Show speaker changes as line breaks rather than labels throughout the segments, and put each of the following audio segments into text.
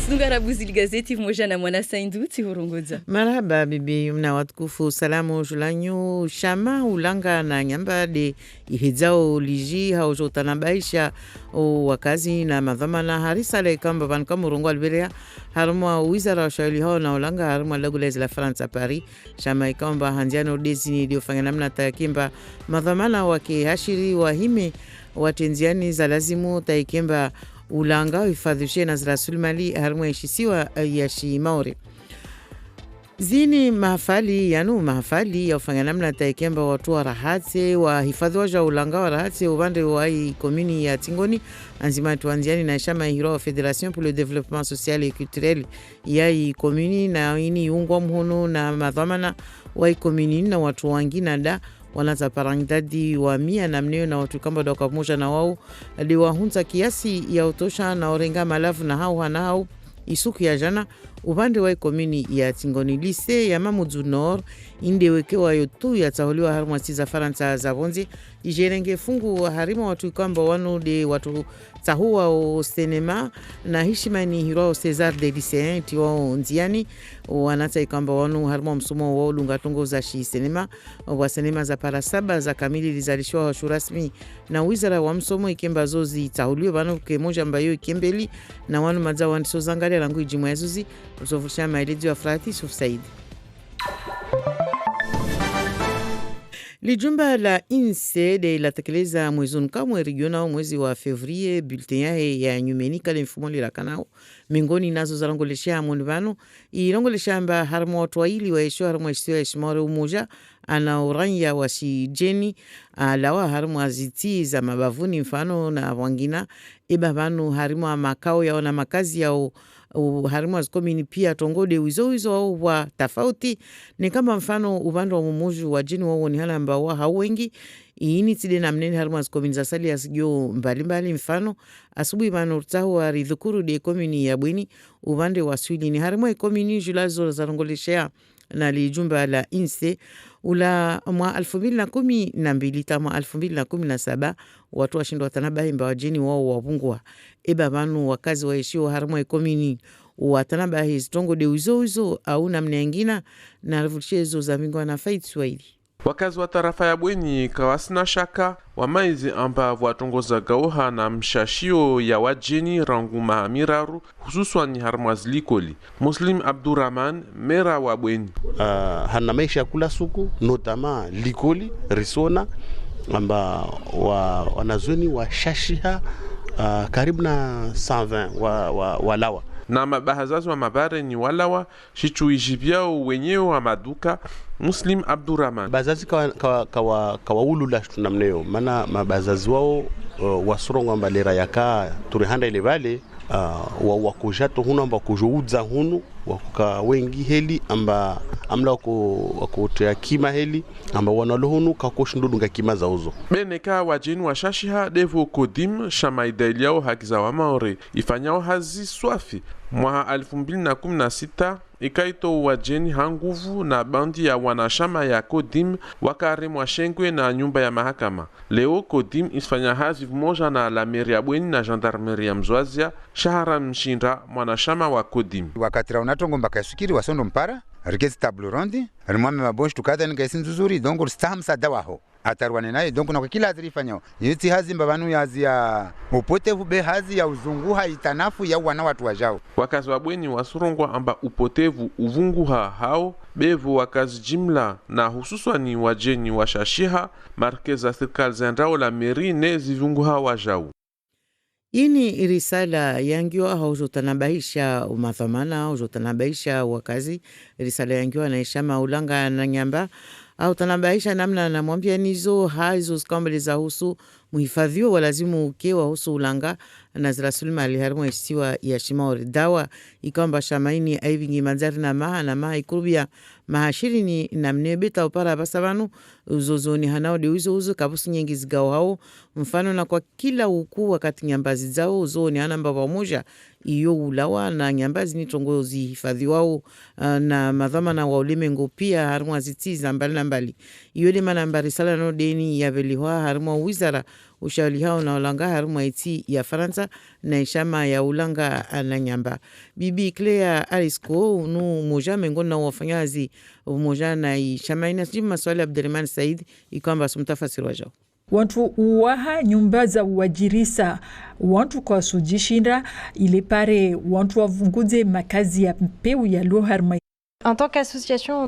Sungarabuzili gazeti moja na mwana Sainduti Horongoza.
Marhaba bibi mna watukufu salamu julanyu shama ulanga na nyamba de ihizao liji haujotanabaisha wakazi na madhamana harisale kamba vanka murongo alberea harumwa wizara wa shauli hao na ulanga harumwa lagulezi la Fransa Paris shama ikamba handiano desini diofanya namna takimba madhamana wake hashiri wahime watenziani za lazimu taikimba ulanga hifadhishe na rasilimali harumwa ishisiwa ya shimaore zini mahafali ya ufanya namna taikemba watu wa rahate wa hifadhi waja ulanga wa rahate ubande wa komini ya Tingoni anzima tuanziani na shama hiro wa Federation pour le Développement Social et Culturel ya komini na ini ungwa mhono na madhamana wa komini na watu wangina da wanaza parangidadi wa mia na mneo na watu kamba doka moja na wao liwa hunza kiasi ya utosha na orenga malavu na hao isuku ya jana upande wa komini ya Tingoni lise ya Mamoudzou Nord indewekewa yotu ya tahuliwa harumwa siza Faransa za bonzi ijerenge fungu harima watu kamba wanu de watu tahuwa o sinema na hishimani hiro César de lycéen tiwa nziani wanata ikamba wanu harima msumo wa lungatungo za shi sinema wa sinema za parasaba za kamili lizalishwa shurasmi na wizara wa msomo ikemba zozi tahuliwa bano kemoja ambayo ikembeli na wanu maza wandiso zangali langu ijimu ya zuzi usofusha maelezo ya Frati Sufsaid. Lijumba la INSEE de la tekeleza mwezi nkamwe regional mwezi wa Fevrier bulletin yahe ya nyumenika le mfumo la kanao mingoni nazo zarangolesha munibano irangolesha mba harmo watu waili wa esho harmo esho eshimore umoja ana oranya wa shijeni alawa harmo aziti za mabavuni mfano na wangina ibabanu harimo makao yao na makazi yao harimo azkomini pia tongode wizo au wa tafauti ni kama mfano ubando wa mumuju wa jini wao ni hala mba wa hauwengi ini tide na mneni harimo azkomini za sali ya sigio mbali mfano asubuhi manu utahu wa ridhukuru de komini ya bwini ubande wa swili ni harimo komini julazo zarongoleshea na lijumba la INSEE ula mwa 2012 tama 2017 watu washindo watanabahi mba wajini wao wabungwa eba manu wakazi waishio harimo komini watanabahi zitongo de uzo au namna nyingine na revolution za mingwa na Faith Swahili.
Wakazi wa tarafa ya Bweni kawasina shaka wa maizi amba watongoza gauha na mshashio ya wajeni rangu mahamiraru hususwa ni harmaz likoli. Muslim Abdurrahman mera wa Bweni.
Hana maisha kula suku notama likoli risona amba wanazoni wa shashiha karibu na 120 walawa.
Na mabahazazi wa mabare ni walawa shichuijibiao wenyewe wa maduka Muslim Abdurrahman.
Bazazi kawa ulula tunamneo mana mabazazi wao wasurongo amba lera yaka turihanda ile vale wakujato hunu amba kujuudza hunu wakuka wengi heli amba amla wakutea kima heli amba wanalohunu kakoshindudunga kima za uzo
beneka wajini wa shashiha devo kodim shamaideliao hakiza wa maore ifanyao hazi swafi mwa 2016 ikaito wajeni hanguvu na bandi ya wanashama ya Kodim wakare mwashengwe na nyumba ya mahakama. Leo Kodim isfanya hazi moja na la meri ya Bweni na gendarmerie ya Mzwazia Shahara Mshinda mwanashama wa Kodim.
Wakatira unatongo mpaka sukiri wasondo mpara rikezi tablo rondi alimwame mabonshi tukata nikaisi nzuzuri dongo stahamsa dawaho atarwane naye dongo na kila azirifanyao yiti hazi mbabanu yazi ya upotevu be hazi ya uzunguha itanafu ya wana watu wajao.
Wakazi wa Bweni wasurongwa amba upotevu uvunguha hao bevu wakazi jimla na hususwa ni wajeni washashiha markeza serikali zendao la meri ne zivunguha wajao.
Ini risala yangiwa haujotanabahisha umathamana haujotanabahisha wakazi risala yangiwa na ishama ulanga na nyamba au tanabahisha namna na mwambia nizo haizo skambali za husu muhifadhiwa walazimu ukewa husu ulanga na zirasulima harimo isiwa ya shimaori dawa ikamba shamaini aivingi manzari na maha ikurubia mahashirini na mnebeta upara basabanu uzozoni hanao de uzo kabusu nyingi zigao hao mfano na kwa kila ukuu wakati nyambazi zao uzoni hanamba pamoja iyo ulawa na nyambazi ni tongozi hifadhi wao na madhamana wa ulimengo pia harimo azitiza mbali na mbali iyo lima nambari sala no deni ya velihwa harimo wizara ushauri hao na ulanga haruma iti ya Faransa na ishama ya ulanga na nyamba. Bibi Claire Arisco unu moja miongoni na wafanyazi moja na ishama inasijibu maswali Abdelrahman Said ikwamba sumtafasiri wajao.
Wantu uwaha nyumba za uajirisa wantu kwa sujishinda ile pare wantu wavunguze makazi ya mpeu ya loharma.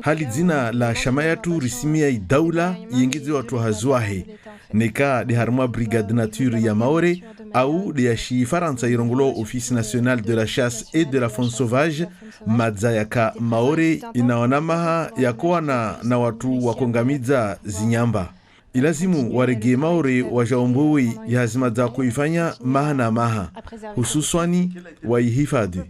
Hali zina la shama yatu risimia idaula yengize watu hazwahe neka de harma brigade nature ya Maore au de yashi Faransa irongolo Office national de la chasse et de la faune sauvage madza yaka Maore inaonamaha yakoa na watu wakongamiza zinyamba. Ilazimu warege Maore wajaombowe ya hazima za kuifanya maha na maha hususwani waihifadhi.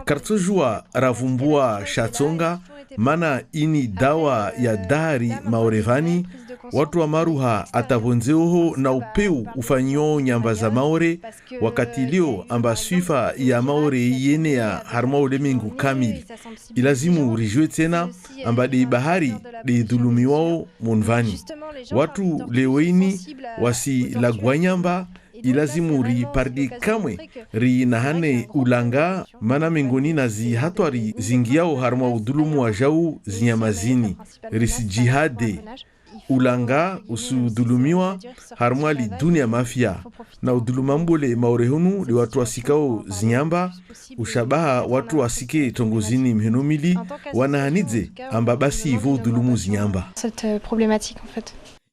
Kartojua ravumbua shatsonga mana ini dawa ya dari Maorevani watu wa maruha atavonzeoho na upeu ufanyo nyamba za Maore wakati leo amba swifa ya Maore yene ya harma ulemengu kamili. Ilazimu rijwe tena amba de bahari de dhulumiwao monvani. Watu leweini wasi lagwanyamba ilazimu ri pardi kamwe ri nahane ulanga mana mengoni na zi hatwari zingiao harma udulumu wa jau zinyamazini risi jihade ulanga usudulumiwa harma li dunia mafia na udulumambole Maorehunu li watu wasikao zinyamba ushabaha watu wasike tongozini mhenomili wanahanidze amba basi ivo udulumu zinyamba.
Cette problématique en fait.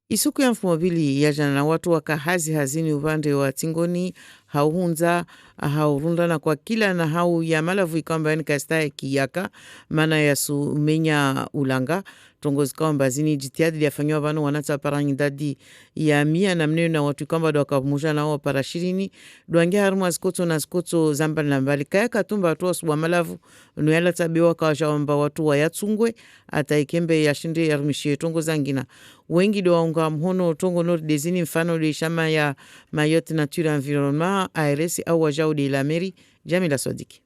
Isuku ya mfumobili ya jana na watu wakahazi hazini upande wa tingoni hauhunza haurunda na kwa kila na hau ya malavu ikamba yani kastaye kiyaka mana ya sumenya ulanga tongozi kamba zini jitiadi ya fanyo wabano wanata parangidadi ya mia na mneo na watu kamba doka muja na wa parashirini duangia haruma skoto na skoto zamba na mbali kaya katumba watu wa suwa malavu nuyala tabiwa kawaja wamba watu wa yatsungwe ata ikembe ya shinde ya rumishie tongo zangina wengi do waunga mhono tongo nori dezini mfano de shama ya Mayotte Nature Environnement ARS au wajao de la mairie Jamila Swadiki.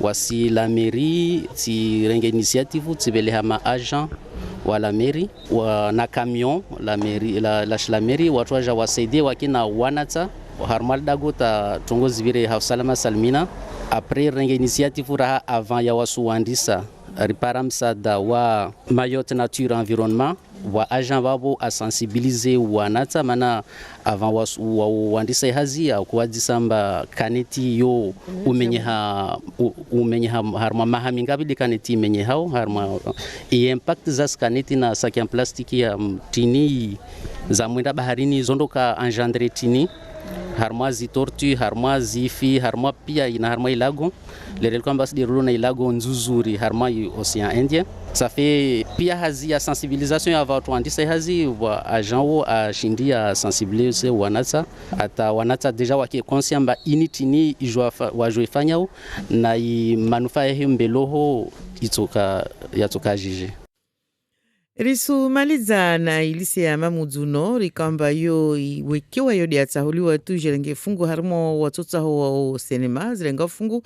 Wasi la mairie ti renga initiative tibele hama agent wa la mairie wa na camion la mairie la mairie watu waja wasaidie wakina wanata harmal dagota tongozi vire hausalama salmina après renga initiative raha avant ya wasu wandisa riparam sada wa Mayotte Nature Environnement wa agent wabo a sensibiliser wanata mana avant wandisa hazi au kwa disamba kaneti yo umenyeha harma mahamingabili kaneti menyeha harma e impact za kaneti na saki en plastiki ya tini za mwenda baharini zondoka engendre tini harma zi tortue harma zifi harma pia ina harma ilago le kwamba de rona ilago nzuzuri harma océan Indien. Ça fait pia hazi ya sensibilisation ya watu andisa hazi wa agent wo a shindi ya sensibiliser wanata ata wanata deja waki conscient ba initini ijwa wajoifanya na manufaa ya mbeloho yatoka jije.
Risu maliza na ilisi ya mamuduno rikamba yo iwekewa yo diatahuliwa tu jelenge fungu harmo watoto ho cinema zilenga fungu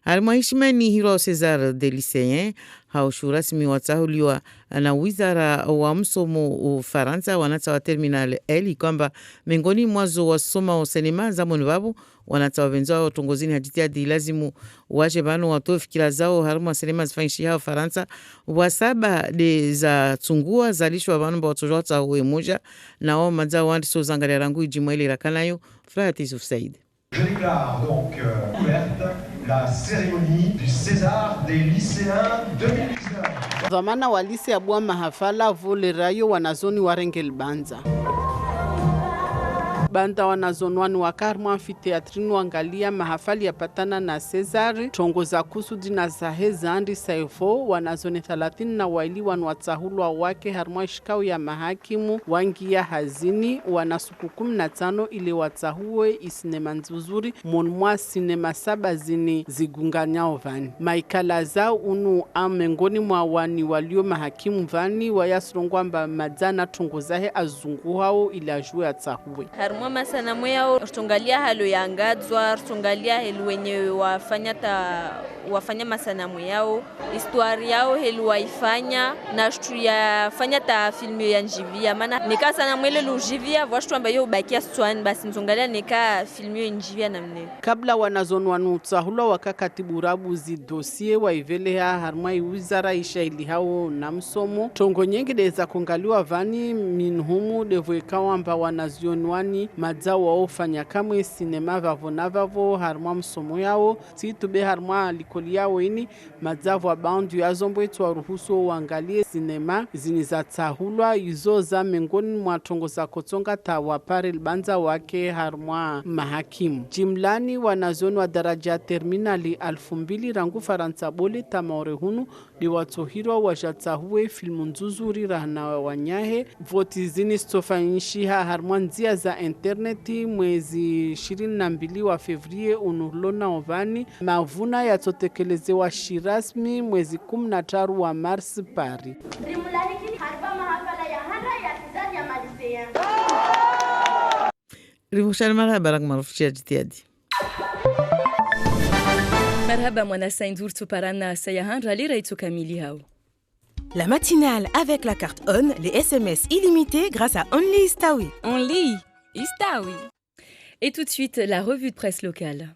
harmo hishimani hiro Cesar de lycéen haushu rasmi watahuliwa na wizara wa msomo Ufaransa wanata wa terminal L kwamba mengoni mwazo wasoma wa cinema za monibabu wanata wabenzo wa tongozini haditiadi lazimu waje bano watoe fikira zao haruma cinema zifanyishi hao Faransa wasaba de za tungua zalishwa bano batojota uwe moja na wao madza wandiso zangalia rangu ijimwele rakanayo Fratis of Said.
Je déclare donc ouverte la cérémonie du César des lycéens 2019.
Dhamana wa lise ya bua mahafala vole rayo wanazoni warengel banza. Banda wanazonwani wa Karma Amphitheatrinu wangalia mahafali ya patana na Cesar tongoza kusudi na zaheza andi saifo wanazoni 30 na waili wanwatahulwa wake harma shikao ya mahakimu wangia hazini wanasuku 15 ili watahuwe isinema nzuzuri monmwa sinema 7 zini zigunganyao vani. Maikala zao unu amengoni mwa wani walio mahakimu vani wayasrongwamba madzana tongozahe azungu hao ili ajue atahuwe.
harumwa masanamu yao tuangalia halo yaangazwa, tuangalia helu wenye wafanya masanamu yao, histori yao helu waifanya na tuyafanya ta filmu ya njivia maana nika sanamu ile lujivia washtu ambayo ubakia stwani basi tuangalia nika filmu ya njivia namne
kabla wanazonwanu tsahulwa wakakatibu rabuzi dosie waiveleha harumwa wizara ishaili hao na msomo tongo nyingi deza kongaliwa vani minhumu devwekawamba wanazionwani madzao waofanya kamwe sinema vavo na vavo harumwa msomo yao sitube harumwa likoli yao ini madzavo wa bandu ya zombo etu waruhusu wangalie sinema ziniza tsahulwa izo za mengoni mwa tongo za kotonga tawapare libanza wake harumwa mahakimu jimlani wanazionwa daraja terminali 2000 rangu faransa bole tamaore hunu di watohirwa wajatsahuwe filmu nzuzuri rahana wanyahe voti zini stofanyishiha harumwa nzia za interneti mwezi 22 wa fevrie unurlona ovani mavuna yatotekelezewa shirasmi mwezi 13 wa Mars Paris.
Rivushani marhaba lak marufishia jitihadi.
Marhaba mwana Saindour Tsoparana Sayahandra lira itso kamili hao.
La matinale avec la carte ON, les SMS illimités grâce à Only Istawi.
Only Istawi. Et tout de suite, la revue de presse locale.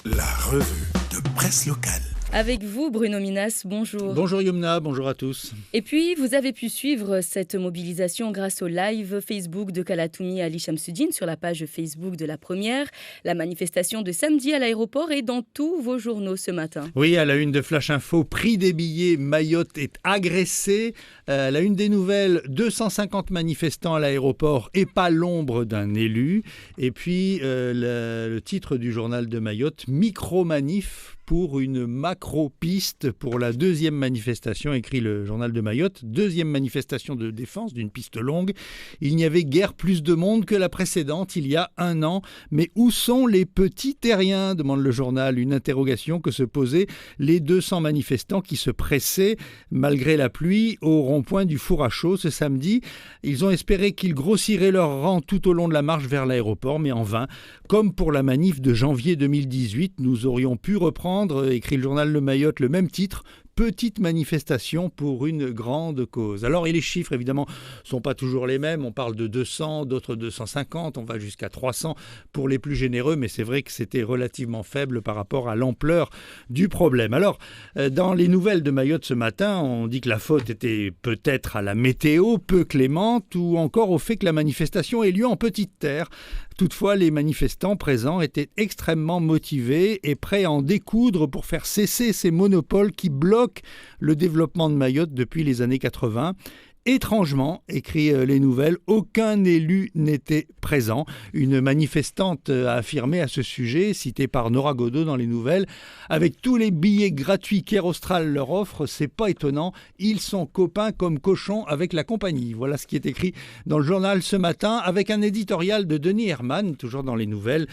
La revue de presse locale.
Avec vous, Bruno Minas, bonjour.
Bonjour Yumna, bonjour à tous.
Et puis, vous avez pu suivre cette mobilisation grâce au live Facebook de Kalatoumi Ali Shamsuddin sur la page Facebook de la Première. La manifestation de samedi à l'aéroport est dans tous vos journaux ce matin.
Oui, à la une de Flash Info, prix des billets, Mayotte est agressée. À la une des nouvelles, 250 manifestants à l'aéroport et pas l'ombre d'un élu. Et puis, le titre du journal de Mayotte, micro-manif pour une macro-piste pour la deuxième manifestation, écrit le journal de Mayotte. Deuxième manifestation de défense d'une piste longue. Il n'y avait guère plus de monde que la précédente, il y a un an. Mais où sont les petits terriens, demande le journal. Une interrogation que se posaient les 200 manifestants qui se pressaient, malgré la pluie, au rond-point du Four à Chaux ce samedi. Ils ont espéré qu'ils grossiraient leur rang tout au long de la marche vers l'aéroport, mais en vain. Comme pour la manif de janvier 2018, nous aurions pu reprendre, écrit le journal Le Mayotte, le même titre, petite manifestation pour une grande cause. Alors, et les chiffres, évidemment, sont pas toujours les mêmes. On parle de 200, d'autres 250, on va jusqu'à 300 pour les plus généreux, mais c'est vrai que c'était relativement faible par rapport à l'ampleur du problème. Alors, dans les nouvelles de Mayotte ce matin, on dit que la faute était peut-être à la météo, peu clémente, ou encore au fait que la manifestation ait lieu en petite terre. Toutefois, les manifestants présents étaient extrêmement motivés et prêts à en découdre pour faire cesser ces monopoles qui bloquent le développement de Mayotte depuis les années 80. Étrangement, écrit les nouvelles, aucun élu n'était présent. Une manifestante a affirmé à ce sujet, citée par Nora Godot dans les nouvelles, avec tous les billets gratuits qu'Air Austral leur offre, c'est pas étonnant, ils sont copains comme cochons avec la compagnie. Voilà ce qui est écrit dans le journal ce matin, avec un éditorial de Denis Herman, toujours dans les nouvelles,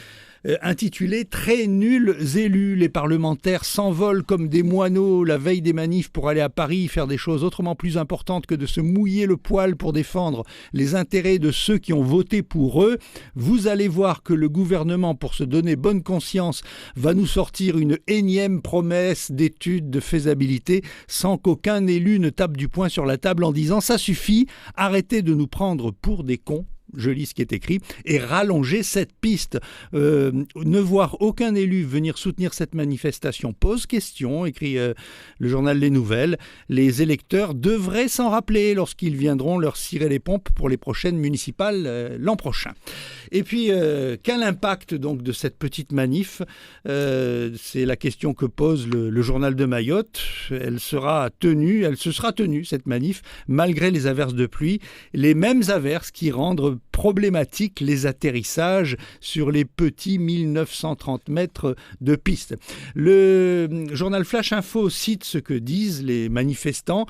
intitulé « Très nuls élus ». Les parlementaires s'envolent comme des moineaux la veille des manifs pour aller à Paris faire des choses autrement plus importantes que de se mouiller le poil pour défendre les intérêts de ceux qui ont voté pour eux. Vous allez voir que le gouvernement, pour se donner bonne conscience, va nous sortir une énième promesse d'étude de faisabilité sans qu'aucun élu ne tape du poing sur la table en disant « ça suffit, arrêtez de nous prendre pour des cons ». Je lis ce qui est écrit, et rallonger cette piste. Ne voir aucun élu venir soutenir cette manifestation pose question, écrit le journal Les Nouvelles. Les électeurs devraient s'en rappeler lorsqu'ils viendront leur cirer les pompes pour les prochaines municipales l'an prochain. Et puis, quel impact donc de cette petite manif ? C'est la question que pose le journal de Mayotte. Elle se sera tenue, cette manif, malgré les averses de pluie. Les mêmes averses qui rendent problématique les atterrissages sur les petits 1930 mètres de piste. Le journal Flash Info cite ce que disent les manifestants,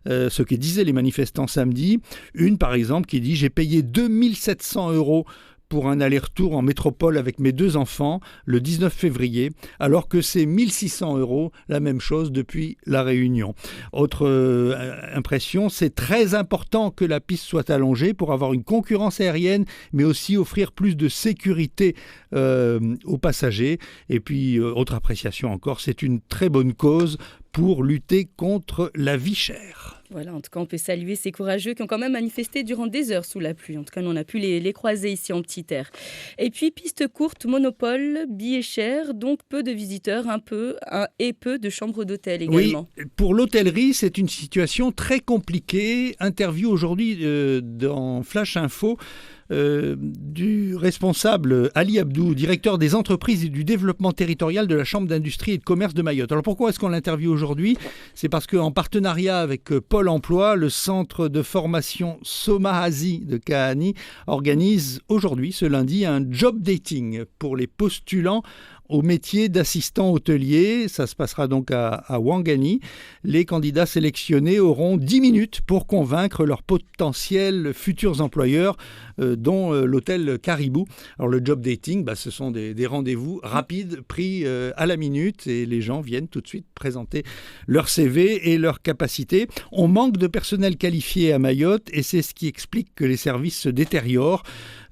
ce que disaient les manifestants samedi. Une, par exemple, qui dit « J'ai payé 2700 € pour un aller-retour en métropole avec mes 2 enfants le 19 février, alors que c'est 1 600 €, la même chose depuis La Réunion. Autre impression, c'est très important que la piste soit allongée pour avoir une concurrence aérienne, mais aussi offrir plus de sécurité aux passagers. Et puis, autre appréciation encore, c'est une très bonne cause pour lutter contre la vie chère.
Voilà, en tout cas, on peut saluer ces courageux qui ont quand même manifesté durant des heures sous la pluie. En tout cas, nous, on a pu les croiser ici en petit air. Et puis, piste courte, monopole, billets chers, donc peu de visiteurs, et peu de chambres d'hôtel également.
Oui, pour l'hôtellerie, c'est une situation très compliquée. Interview aujourd'hui dans Flash Info du responsable Ali Abdou, directeur des entreprises et du développement territorial de la Chambre d'industrie et de commerce de Mayotte. Alors pourquoi est-ce qu'on l'interviewe aujourd'hui ? C'est parce qu'en partenariat avec Pôle emploi, le centre de formation Somahazi de Kahani organise aujourd'hui, ce lundi, un job dating pour les postulants au métier d'assistant hôtelier. Ça se passera donc à Ouangani. Les candidats sélectionnés auront 10 minutes pour convaincre leurs potentiels futurs employeurs, dont l'hôtel Caribou. Alors le job dating, ce sont des rendez-vous rapides pris à la minute et les gens viennent tout de suite présenter leur CV et leurs capacités. On manque de personnel qualifié à Mayotte et c'est ce qui explique que les services se détériorent,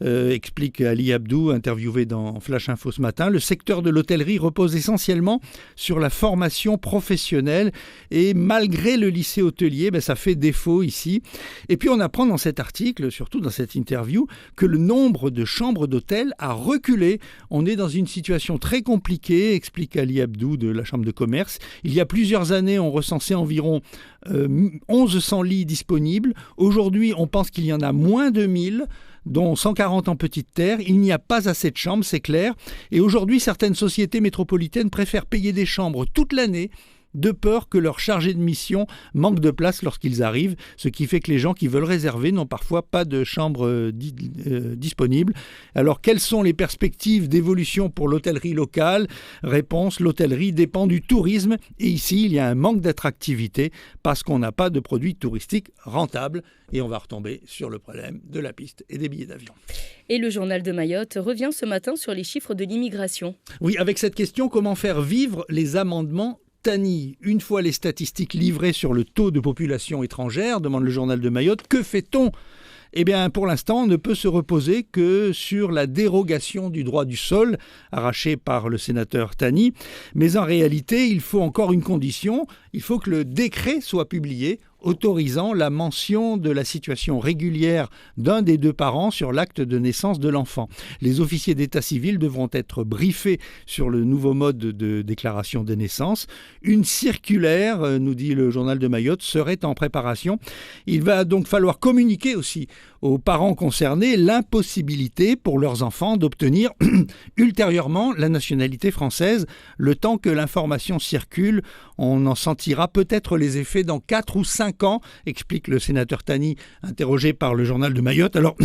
explique Ali Abdou, interviewé dans Flash Info ce matin. Le secteur de l'hôtellerie repose essentiellement sur la formation professionnelle et malgré le lycée hôtelier, ça fait défaut ici. Et puis on apprend dans cet article, surtout dans cette interview, que le nombre de chambres d'hôtel a reculé. On est dans une situation très compliquée, explique Ali Abdou de la Chambre de commerce. Il y a plusieurs années, on recensait environ 1100 lits disponibles. Aujourd'hui, on pense qu'il y en a moins de 1000, dont 140 en petite terre. Il n'y a pas assez de chambres, c'est clair. Et aujourd'hui, certaines sociétés métropolitaines préfèrent payer des chambres toute l'année de peur que leurs chargés de mission manquent de place lorsqu'ils arrivent, ce qui fait que les gens qui veulent réserver n'ont parfois pas de chambre disponible. Alors, quelles sont les perspectives d'évolution pour l'hôtellerie locale ? Réponse, l'hôtellerie dépend du tourisme et ici, il y a un manque d'attractivité parce qu'on n'a pas de produits touristiques rentables et on va retomber sur le problème de la piste et des billets d'avion.
Et le journal de Mayotte revient ce matin sur les chiffres de l'immigration.
Oui, avec cette question, comment faire vivre les amendements Tani, une fois les statistiques livrées sur le taux de population étrangère, demande le journal de Mayotte, que fait-on ? Eh bien, pour l'instant, on ne peut se reposer que sur la dérogation du droit du sol, arrachée par le sénateur Tani. Mais en réalité, il faut encore une condition, il faut que le décret soit publié autorisant la mention de la situation régulière d'un des 2 parents sur l'acte de naissance de l'enfant. Les officiers d'état civil devront être briefés sur le nouveau mode de déclaration de naissance. Une circulaire, nous dit le journal de Mayotte, serait en préparation. Il va donc falloir communiquer aussi aux parents concernés l'impossibilité pour leurs enfants d'obtenir ultérieurement la nationalité française. Le temps que l'information circule, on en sentira peut-être les effets dans 4 ou 5 ans, explique le sénateur Tani, interrogé par le journal de Mayotte. Alors,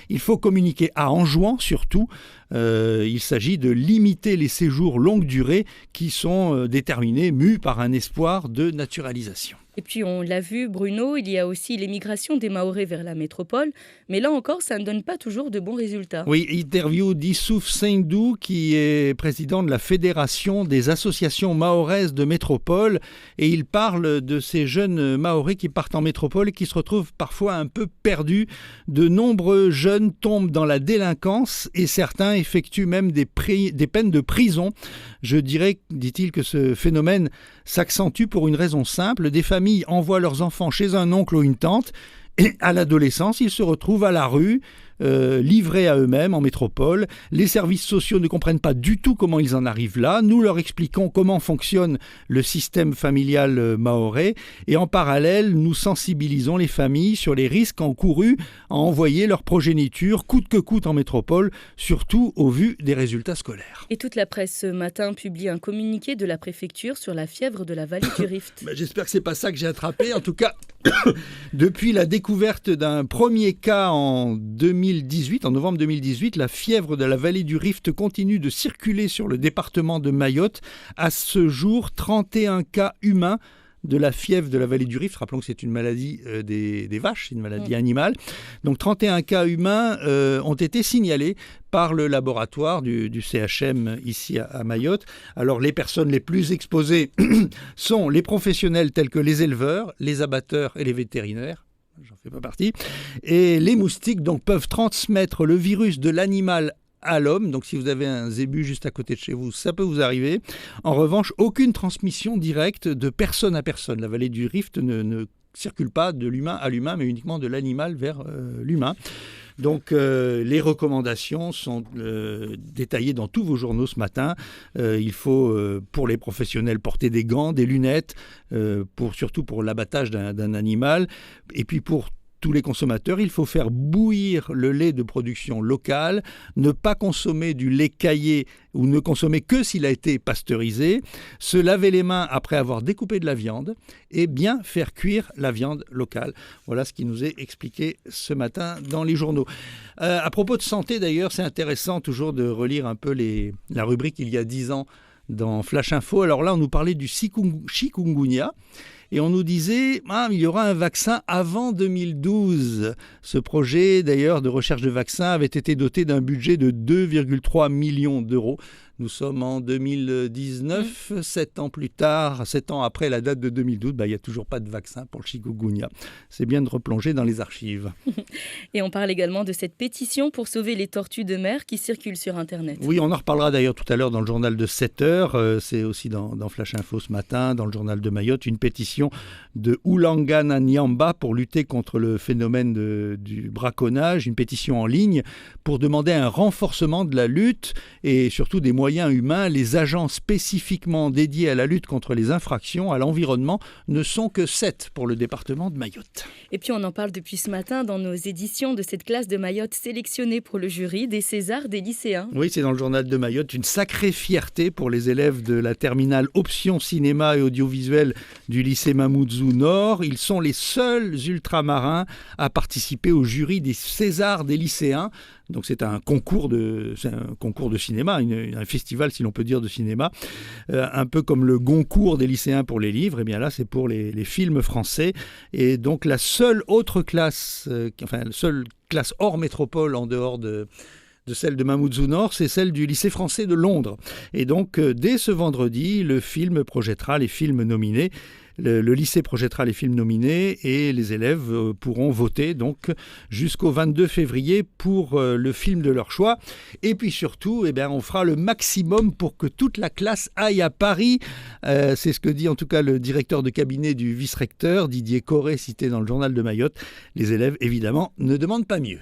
il faut communiquer à Anjouan surtout. Il s'agit de limiter les séjours longue durée qui sont déterminés, mus par un espoir de naturalisation.
Et puis on l'a vu, Bruno, il y a aussi l'émigration des Mahorais vers la métropole, mais là encore, ça ne donne pas toujours de bons résultats.
Oui, interview d'Issouf Seindou, qui est président de la Fédération des associations mahoraises de métropole, et il parle de ces jeunes Mahorais qui partent en métropole et qui se retrouvent parfois un peu perdus. De nombreux jeunes tombent dans la délinquance et certains effectuent même des peines de prison. Je dirais, dit-il, que ce phénomène s'accentue pour une raison simple. Des familles envoient leurs enfants chez un oncle ou une tante et à l'adolescence, ils se retrouvent à la rue, livrés à eux-mêmes en métropole. Les services sociaux ne comprennent pas du tout comment ils en arrivent là. Nous leur expliquons comment fonctionne le système familial mahorais et en parallèle, nous sensibilisons les familles sur les risques encourus à envoyer leur progéniture coûte que coûte en métropole, surtout au vu des résultats scolaires.
Et toute la presse ce matin publie un communiqué de la préfecture sur la fièvre de la vallée du Rift.
J'espère que c'est pas ça que j'ai attrapé. En tout cas, depuis la découverte d'un premier cas en novembre 2018, la fièvre de la vallée du Rift continue de circuler sur le département de Mayotte. À ce jour, 31 cas humains de la fièvre de la vallée du Rift. Rappelons que c'est une maladie des vaches, c'est une maladie animale. Donc 31 cas humains ont été signalés par le laboratoire du CHM ici à Mayotte. Alors les personnes les plus exposées sont les professionnels tels que les éleveurs, les abatteurs et les vétérinaires. J'en fais pas partie. Et les moustiques donc peuvent transmettre le virus de l'animal à l'homme. Donc si vous avez un zébu juste à côté de chez vous, ça peut vous arriver. En revanche, aucune transmission directe de personne à personne. La vallée du Rift ne circule pas de l'humain à l'humain, mais uniquement de l'animal vers l'humain. Donc les recommandations sont détaillées dans tous vos journaux ce matin. Il faut, pour les professionnels, porter des gants, des lunettes, surtout pour l'abattage d'un animal. Et puis pour tous les consommateurs, il faut faire bouillir le lait de production locale, ne pas consommer du lait caillé ou ne consommer que s'il a été pasteurisé, se laver les mains après avoir découpé de la viande et bien faire cuire la viande locale. Voilà ce qui nous est expliqué ce matin dans les journaux. À propos de santé d'ailleurs, c'est intéressant toujours de relire un peu la rubrique il y a 10 ans dans Flash Info. Alors là, on nous parlait du chikungunya. Et on nous disait il y aura un vaccin avant 2012. Ce projet d'ailleurs de recherche de vaccin avait été doté d'un budget de 2,3 millions d'euros. Nous sommes en 2019, 7 ans plus tard, 7 ans après la date de 2012, il n'y a toujours pas de vaccin pour le chikungunya. C'est bien de replonger dans les archives.
Et on parle également de cette pétition pour sauver les tortues de mer qui circulent sur Internet.
Oui, on en reparlera d'ailleurs tout à l'heure dans le journal de 7h. C'est aussi dans Flash Info ce matin, dans le journal de Mayotte, une pétition de Oulangana Nyamba pour lutter contre le phénomène du braconnage, une pétition en ligne pour demander un renforcement de la lutte et surtout des moyens humains. Les agents spécifiquement dédiés à la lutte contre les infractions à l'environnement ne sont que 7 pour le département de Mayotte.
Et puis on en parle depuis ce matin dans nos éditions de cette classe de Mayotte sélectionnée pour le jury des Césars des lycéens.
Oui, c'est dans le journal de Mayotte, une sacrée fierté pour les élèves de la terminale option cinéma et audiovisuel du lycée Mamoudzou Nord. Ils sont les seuls ultramarins à participer au jury des Césars des lycéens. Donc c'est un concours de cinéma, un festival si l'on peut dire de cinéma, un peu comme le Goncourt des lycéens pour les livres. Et bien là c'est pour les films français. Et donc la seule autre classe, la seule classe hors métropole en dehors de celle de Mamoudzou Nord, c'est celle du lycée français de Londres. Et donc dès ce vendredi, le film projettera les films nominés. Le lycée projettera les films nominés et les élèves pourront voter donc jusqu'au 22 février pour le film de leur choix. Et puis surtout, on fera le maximum pour que toute la classe aille à Paris. C'est ce que dit en tout cas le directeur de cabinet du vice-recteur, Didier Corré, cité dans le journal de Mayotte. Les élèves, évidemment, ne demandent pas mieux.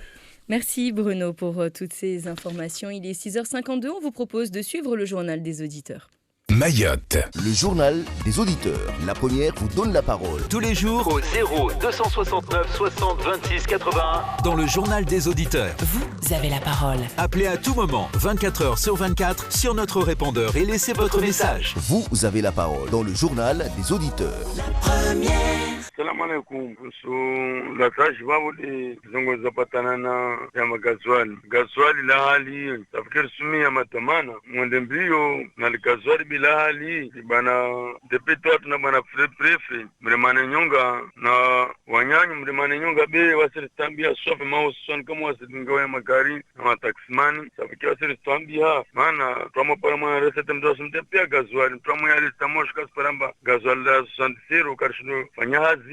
Merci Bruno pour toutes ces informations. Il est 6h52, on vous propose de suivre le journal des auditeurs.
Mayotte.
Le journal des auditeurs. La première vous donne la parole.
Tous les jours au 0269 60 26 81 dans le journal des auditeurs.
Vous avez la parole.
Appelez à tout moment, 24 heures sur 24, sur notre répondeur et laissez votre message.
Vous avez la parole dans le journal des auditeurs.
La première.
Salamu alaikum. La tâche va vous dire, zongo zapatana na yama gazwali la hali tafikiri sumi ya matamana mwende mbio na gazwali bila hali bana deputy watu na bana prefe mlemane nyonga na wanyanyi mlemane nyonga be wasiri tambia sofe mauson kama wasidingawa ya magari na mataximani tafikiri wasiri tambia maana tuamo para mwana resete mdosu mtepia gazwali tuamo ya lista mosh kasparamba gazwali la 60 karshino fanyahazi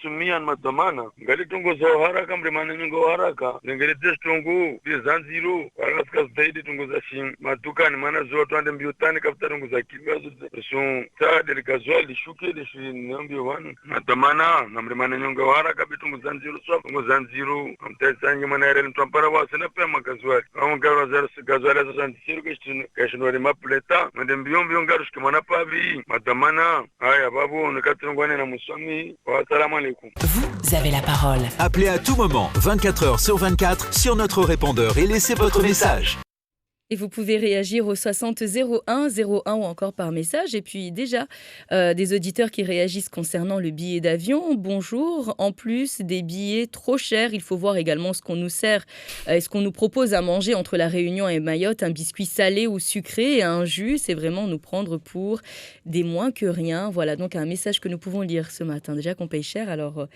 sumia matamana ngali tungo za haraka mlemane nyonga haraka ngeli testungu bizanziro araska zaidi tungo za shim matukani maana zo twande mbiotani kapita tungo za kibazo so ta del gazwali shuke de shi nambio wan matamana na mlemane nyonga haraka bitungo zanziro so tungo zanziro amtesangi manere ntampara wasena pema gazwali amgaro za gazwali za zanziro keshino de mapleta mende mbio ngarush kimana pavi matamana aya babu nikatungo na musami. Assalamu alaikum.
Vous avez la parole.
Appelez à tout moment, 24 heures sur 24, sur notre répondeur et laissez votre message.
Et vous pouvez réagir au 60 01 01 ou encore par message. Et puis déjà, des auditeurs qui réagissent concernant le billet d'avion. Bonjour, en plus des billets trop chers, il faut voir également ce qu'on nous sert et ce qu'on nous propose à manger entre La Réunion et Mayotte. Un biscuit salé ou sucré et un jus, c'est vraiment nous prendre pour des moins que rien. Voilà donc un message que nous pouvons lire ce matin. Déjà qu'on paye cher, alors...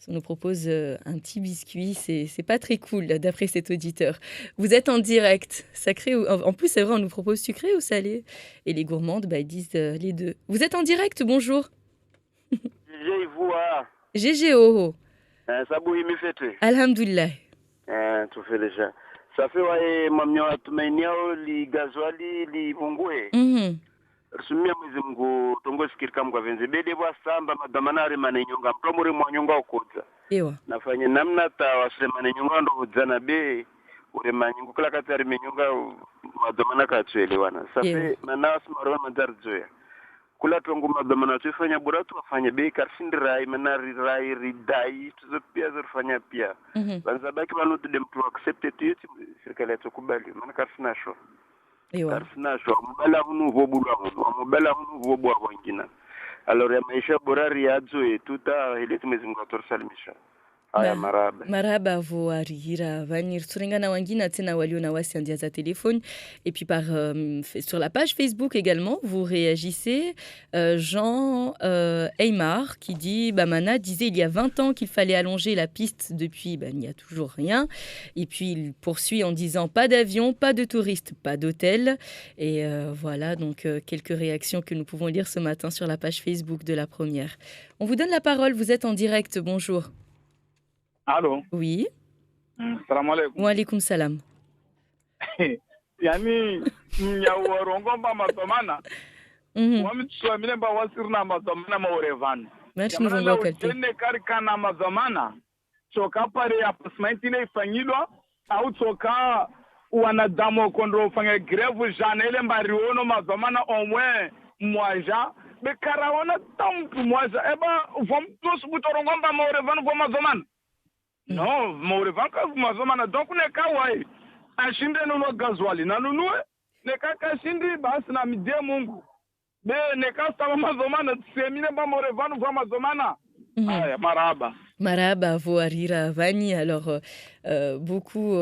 on nous propose un petit biscuit, c'est pas très cool d'après cet auditeur. Vous êtes en direct, sacré ou... En plus, c'est vrai, on nous propose sucré ou salé. Et les gourmandes, ils disent les deux. Vous êtes en direct, bonjour. GG Oho.
Sabuhi mifete.
Alhamdulillah.
Tu fais déjà. Ça fait ouais mamnyo atumainia li gazwali li mungue. Sumia mwezi mngu tongo sikirika mkwa venze bede bwa samba madamanare manenyonga mpromuri mwanyonga ukodza nafanye namna ta wasema nenyonga ndo udzana be ure manyungu kula katari menyonga madamana katwelewana safe manas marwa madarzoya kula tongo madamana tufanya buratu afanye be karsindirai manari rai ridai tuzopia zofanya pia banza baki banutu dem to accept it yiti serikali tukubali mana karsinasho Karsinacho mubala hunu vobulwa mubala hunu vobwa wangina alors ya maisha bora riadzo tuta ile tumezunguka torsalimisha haya
maraba voarira vanir turingana wangina tena walio na wasi andia za téléphone et puis par sur la page Facebook également vous réagissez Jean Aymar qui dit Bamana disait il y a 20 ans qu'il fallait allonger la piste depuis il n'y a toujours rien et puis il poursuit en disant pas d'avion, pas de touristes, pas d'hôtel et voilà donc quelques réactions que nous pouvons lire ce matin sur la page Facebook de la première. On vous donne la parole, vous êtes en direct, bonjour.
Allô?
Oui.
Salam alaikum.
Wa alaikum salam.
Yani ya warongomba matomana. Wami tswa milemba wasirna matomana maurevan.
Merci mvongo kalti.
Tene karikana matomana. Choka pare ya pasmaitine ifanyilwa au choka wanadamu kondro fanya greve janele mbariono matomana omwe mwaja bekaraona tampu mwaja eba vom tous butorongomba maurevan vom matomana. No, maurevanka mazomana donc ne kawai ashinde no gazwali na nunue ne kaka shindi basi na midie Mungu be ne kasta mazomana tsemine ba maurevanu kwa mazomana aya
maraba voarira vani alors beaucoup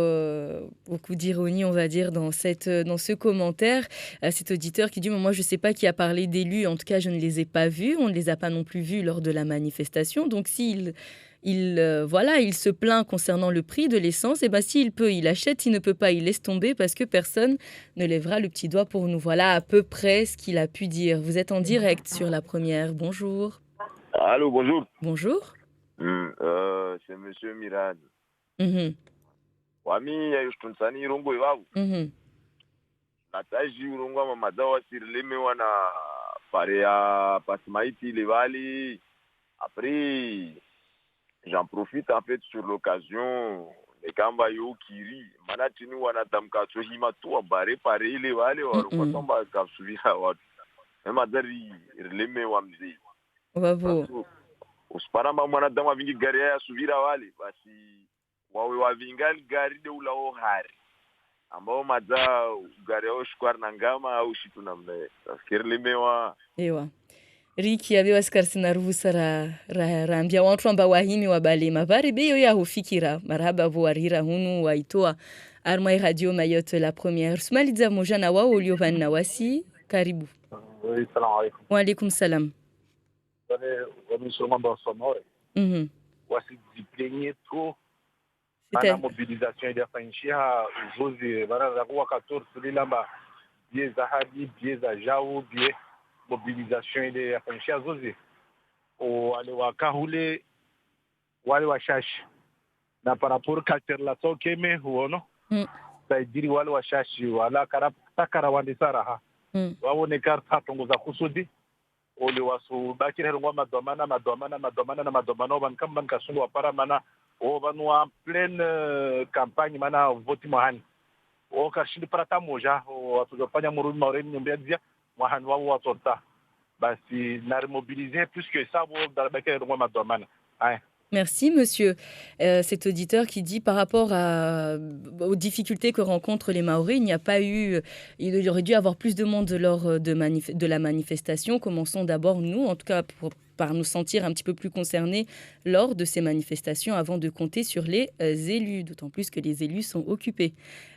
d'ironie on va dire dans ce commentaire cet auditeur qui dit moi je sais pas qui a parlé d'élus en tout cas je ne les ai pas vus on ne les a pas non plus vus lors de la manifestation donc s'il se plaint concernant le prix de l'essence, et s'il peut, il achète, s'il ne peut pas, il laisse tomber parce que personne ne lèvera le petit doigt pour nous. Voilà à peu près ce qu'il a pu dire. Vous êtes en direct sur la première. Bonjour.
Allô, bonjour.
Bonjour.
C'est Monsieur Mirad. Wami ya yushtunsani rongo iwawu. Nataji urongo mamadawa sirleme wana pare ya pasmaiti levali. Après j'en profite en fait sur l'occasion les kamba yo kiri manatini wanatamka hima tu bare pare ile wale warukotomba kasubira watu emadari irleme wa mzee
wavo
usparamba mwanadamu vingi gari ya subira wale basi wawe wavingali gari de ulao hari ambao madza gari ya shkwar na ngama au shitu namna irleme wa
ewa Riki abe wasikarsina ruhusa rambia watu amba wahimi wabalema vari beyo ya hufikira marhaba voarira hunu waitoa armai radio Mayotte la première Sumaliza mojana wao uliovan na wasi karibu.
Salam alaikum.
Wa alaikum salam.
Wami somamba sonore. Wasi diplaignait trop
à
mobilisation de fanchia José bana kwa 14 lilamba biye zahadi biye za jao biye mobilisation ile ya fanchia zote wale wakahule wale washashi na parapor kalterlato keme huono saidiri wale washashi wala takara wandisara ha wawone karta tongoza kusudi ole wasu bakire ngwa madomana bankamban kasungu wapara mana o banwa pleine campagne mana voti mahani o kashindi prata moja watu jofanya murumi maureni nyembia mwahani wao watorta basi na remobiliser plus que ça pour dans le bac de moi madomana
Merci, monsieur. Cet auditeur qui dit par rapport aux difficultés que rencontrent les Maoris, il aurait dû avoir plus de monde lors de la manifestation. Commençons d'abord, nous, en tout cas, par nous sentir un petit peu plus concernés lors de ces manifestations avant de compter sur les élus, d'autant plus que les élus sont occupés.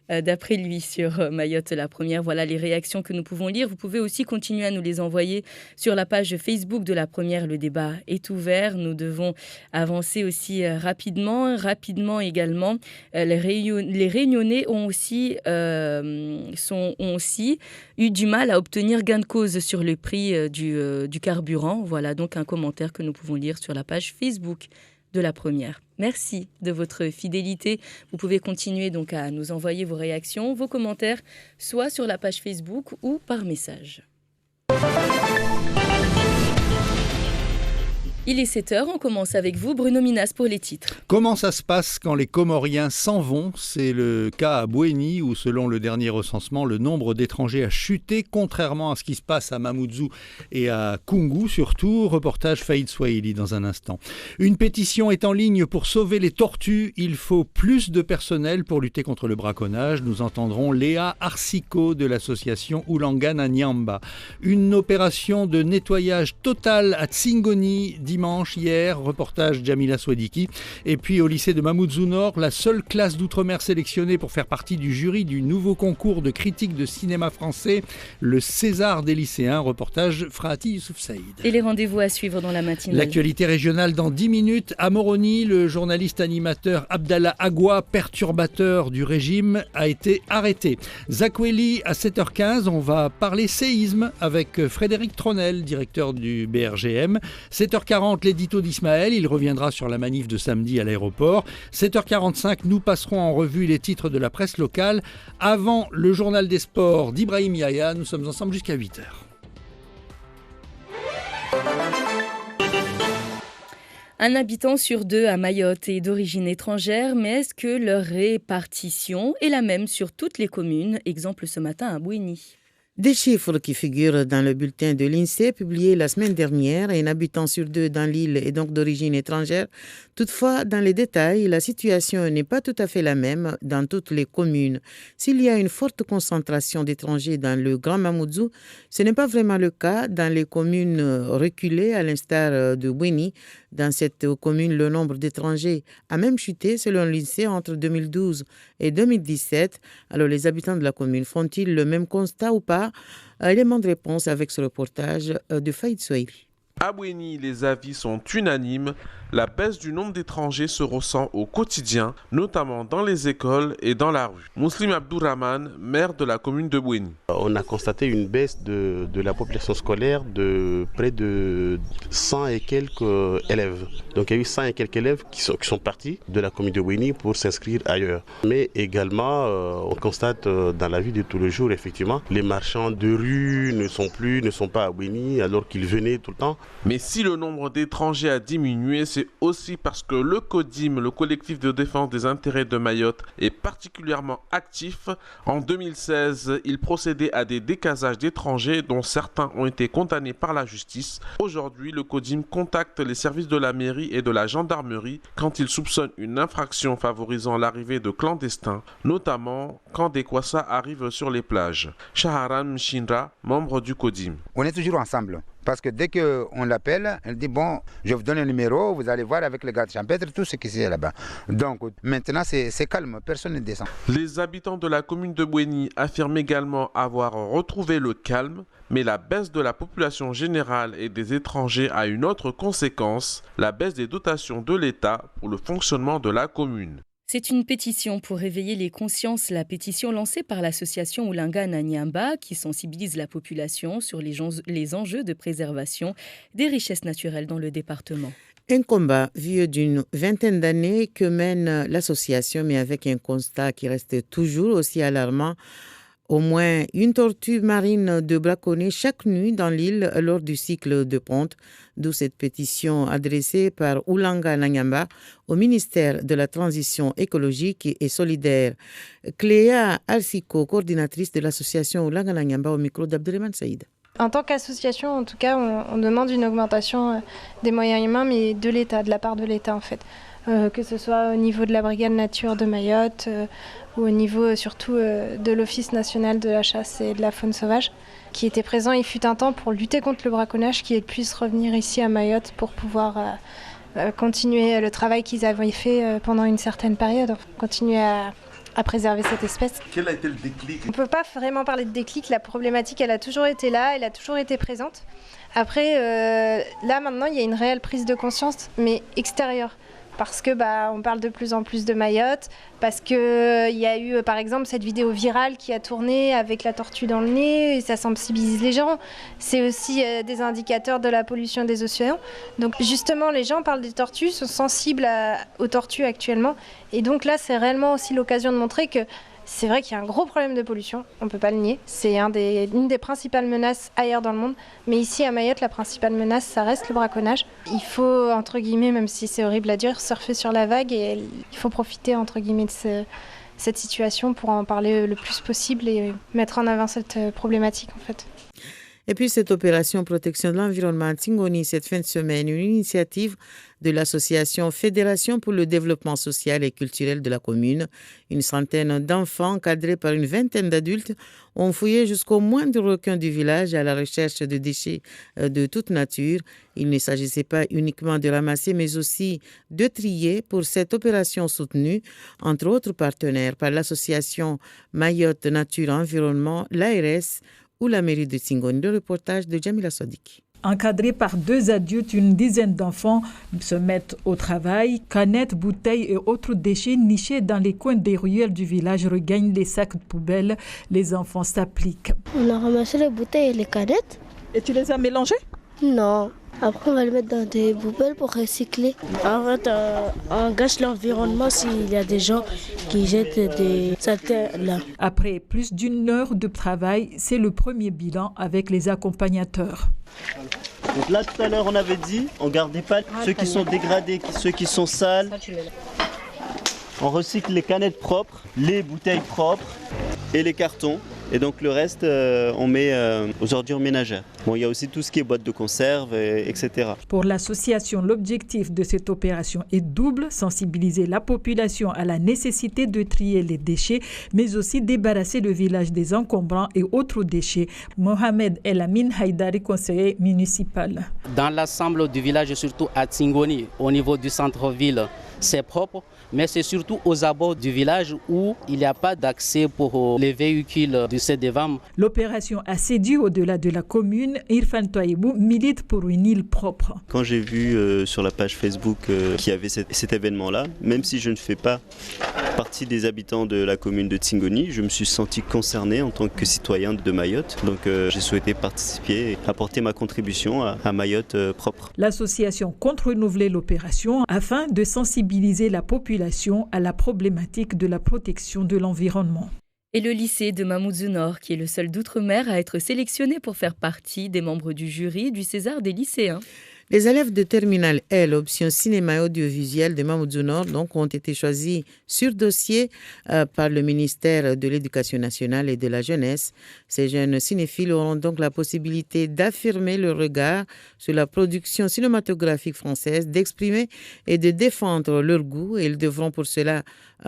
D'après lui, sur Mayotte la première, voilà les réactions que nous pouvons lire. Vous pouvez aussi continuer à nous les envoyer sur la page Facebook de la première. Le débat est ouvert. Nous devons avancer aussi rapidement également. Les Réunionnais ont aussi eu du mal à obtenir gain de cause sur le prix du carburant. Voilà donc un commentaire que nous pouvons lire sur la page Facebook de la première. Merci de votre fidélité. Vous pouvez continuer donc à nous envoyer vos réactions, vos commentaires, soit sur la page Facebook ou par message. Il est 7h, on commence avec vous, Bruno Minas, pour les titres.
Comment ça se passe quand les Comoriens s'en vont ? C'est le cas à Bouéni, où selon le dernier recensement, le nombre d'étrangers a chuté, contrairement à ce qui se passe à Mamoudzou et à Koungou, surtout. Reportage Faïd Swahili dans un instant. Une pétition est en ligne pour sauver les tortues. Il faut plus de personnel pour lutter contre le braconnage. Nous entendrons Léa Arsiko de l'association Oulangana Nyamba. Une opération de nettoyage total à Tsingoni, dimanche, hier, reportage Jamila Swadiki. Et puis au lycée de Mamoudzou Nord, la seule classe d'outre-mer sélectionnée pour faire partie du jury du nouveau concours de critique de cinéma français, le César des lycéens, reportage Frati Youssouf Saïd.
Et les rendez-vous à suivre dans la matinale.
L'actualité régionale dans 10 minutes. À Moroni, le journaliste animateur Abdallah Agua, perturbateur du régime, a été arrêté. Zakweli à 7h15, on va parler séisme avec Frédéric Tronel, directeur du BRGM. 7h40, l'édito d'Ismaël, il reviendra sur la manif de samedi à l'aéroport. 7h45, nous passerons en revue les titres de la presse locale. Avant le journal des sports d'Ibrahim Yahya, nous sommes ensemble jusqu'à 8h.
Un habitant sur 2 à Mayotte est d'origine étrangère, mais est-ce que leur répartition est la même sur toutes les communes ? Exemple ce matin à Bouéni.
Des chiffres qui figurent dans le bulletin de l'INSEE publié la semaine dernière. Un habitant sur 2 dans l'île est donc d'origine étrangère. Toutefois, dans les détails, la situation n'est pas tout à fait la même dans toutes les communes. S'il y a une forte concentration d'étrangers dans le Grand Mamoudzou, ce n'est pas vraiment le cas dans les communes reculées, à l'instar de Bouéni. Dans cette commune, le nombre d'étrangers a même chuté selon l'INSEE entre 2012 et 2017. Alors les habitants de la commune font-ils le même constat ou pas ? Élément de réponse avec ce reportage de Faïd Swahili.
À Bouéni, les avis sont unanimes. La baisse du nombre d'étrangers se ressent au quotidien, notamment dans les écoles et dans la rue. Mouslim Abdourahman, maire de la commune de Bouéni.
On a constaté une baisse de la population scolaire de près de 100 et quelques élèves. Donc il y a eu 100 et quelques élèves qui sont partis de la commune de Bouéni pour s'inscrire ailleurs. Mais également, on constate dans la vie de tous les jours, effectivement, les marchands de rue ne sont pas à Bouéni alors qu'ils venaient tout le temps.
Mais si le nombre d'étrangers a diminué, c'est aussi parce que le CODIM, le collectif de défense des intérêts de Mayotte, est particulièrement actif. En 2016, il procédait à des décasages d'étrangers dont certains ont été condamnés par la justice. Aujourd'hui, le CODIM contacte les services de la mairie et de la gendarmerie quand il soupçonne une infraction favorisant l'arrivée de clandestins, notamment quand des Kwassa arrivent sur les plages. Shaharan Mshinra, membre du CODIM.
On est toujours ensemble. Parce que dès qu'on l'appelle, elle dit bon, je vous donne un numéro, vous allez voir avec les gardes champêtres, tout ce qui est là-bas. Donc maintenant c'est calme, personne ne descend.
Les habitants de la commune de Bouéni affirment également avoir retrouvé le calme, mais la baisse de la population générale et des étrangers a une autre conséquence, la baisse des dotations de l'État pour le fonctionnement de la commune.
C'est une pétition pour réveiller les consciences, la pétition lancée par l'association Oulangana Nyamba qui sensibilise la population sur les enjeux de préservation des richesses naturelles dans le département.
Un combat vieux d'une vingtaine d'années que mène l'association, mais avec un constat qui reste toujours aussi alarmant. Au moins une tortue marine de braconner chaque nuit dans l'île lors du cycle de ponte, d'où cette pétition adressée par Oulangana Nyamba au ministère de la Transition écologique et solidaire. Cléa Arsiko, coordinatrice de l'association Oulangana Nyamba, au micro d'Abdelrahman Saïd.
En tant qu'association, en tout cas, on demande une augmentation des moyens humains, mais de l'État, de la part de l'État en fait. Que ce soit au niveau de la brigade nature de Mayotte ou au niveau surtout de l'Office national de la chasse et de la faune sauvage, qui était présent il fut un temps pour lutter contre le braconnage, qui puisse revenir ici à Mayotte pour pouvoir continuer le travail qu'ils avaient fait pendant une certaine période, continuer à préserver cette espèce.
Quel a été le déclic?
On ne peut pas vraiment parler de déclic, la problématique elle a toujours été là, elle a toujours été présente. Après, là maintenant il y a une réelle prise de conscience, mais extérieure. Parce que on parle de plus en plus de Mayotte, parce qu'il y a eu par exemple cette vidéo virale qui a tourné avec la tortue dans le nez, et ça sensibilise les gens. C'est aussi des indicateurs de la pollution des océans. Donc justement les gens parlent des tortues, sont sensibles aux tortues actuellement. Et donc là c'est réellement aussi l'occasion de montrer que c'est vrai qu'il y a un gros problème de pollution, on ne peut pas le nier. C'est une des principales menaces ailleurs dans le monde. Mais ici à Mayotte, la principale menace, ça reste le braconnage. Il faut, entre guillemets, même si c'est horrible à dire, surfer sur la vague et il faut profiter, entre guillemets, de cette situation pour en parler le plus possible et mettre en avant cette problématique en fait.
Et puis cette opération protection de l'environnement à Tingoni cette fin de semaine, une initiative de l'association Fédération pour le développement social et culturel de la commune. Une centaine d'enfants encadrés par une vingtaine d'adultes ont fouillé jusqu'au moindre requin du village à la recherche de déchets de toute nature. Il ne s'agissait pas uniquement de ramasser mais aussi de trier pour cette opération soutenue, entre autres partenaires, par l'association Mayotte Nature Environnement, l'ARS, ou la mairie de Tingoni. Le reportage de Jamila Sodik.
Encadrés par 2 adultes, une dizaine d'enfants se mettent au travail. Canettes, bouteilles et autres déchets nichés dans les coins des ruelles du village regagnent les sacs de poubelle. Les enfants s'appliquent.
On a ramassé les bouteilles et les canettes.
Et tu les as mélangées?
Non. Après, on va les mettre dans des poubelles pour recycler. En fait, on gâche l'environnement s'il y a des gens qui jettent des saletés là.
Après plus d'1 heure de travail, c'est le premier bilan avec les accompagnateurs.
Donc là, tout à l'heure, on avait dit, on ne gardait pas ceux qui sont dégradés, ceux qui sont sales. On recycle les canettes propres, les bouteilles propres et les cartons. Et donc le reste, on met aux ordures ménagères. Bon, il y a aussi tout ce qui est boîte de conserve, etc.
Pour l'association, l'objectif de cette opération est double, sensibiliser la population à la nécessité de trier les déchets, mais aussi débarrasser le village des encombrants et autres déchets. Mohamed El Amin Haïdari, conseiller municipal.
Dans l'ensemble du village, surtout à Tingoni, au niveau du centre-ville, c'est propre, mais c'est surtout aux abords du village où il n'y a pas d'accès pour les véhicules du CEDEVAM.
L'opération a séduit au-delà de la commune. Irfan Toaïbou milite pour une île propre.
Quand j'ai vu sur la page Facebook qu'il y avait cet événement-là, même si je ne fais pas partie des habitants de la commune de Tingoni, je me suis senti concerné en tant que citoyen de Mayotte. Donc j'ai souhaité participer et apporter ma contribution à Mayotte propre.
L'association compte renouveler l'opération afin de sensibiliser la population à la problématique de la protection de l'environnement.
Et le lycée de Mamoudzou Nord, qui est le seul d'outre-mer à être sélectionné pour faire partie des membres du jury du César des lycéens.
Les élèves de Terminale L, option cinéma et audiovisuel de Mamoudzou Nord, donc, ont été choisis sur dossier par le ministère de l'Éducation nationale et de la jeunesse. Ces jeunes cinéphiles auront donc la possibilité d'affirmer leur regard sur la production cinématographique française, d'exprimer et de défendre leur goût. Et ils devront pour cela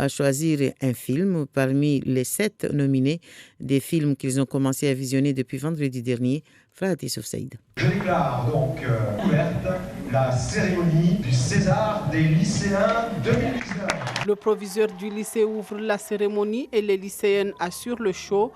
choisir un film parmi les 7 nominés des films qu'ils ont commencé à visionner depuis vendredi dernier. Frati Souf Saïd.
Je déclare donc ouverte la cérémonie du César des lycéens 2019.
Le proviseur du lycée ouvre la cérémonie et les lycéennes assurent le show.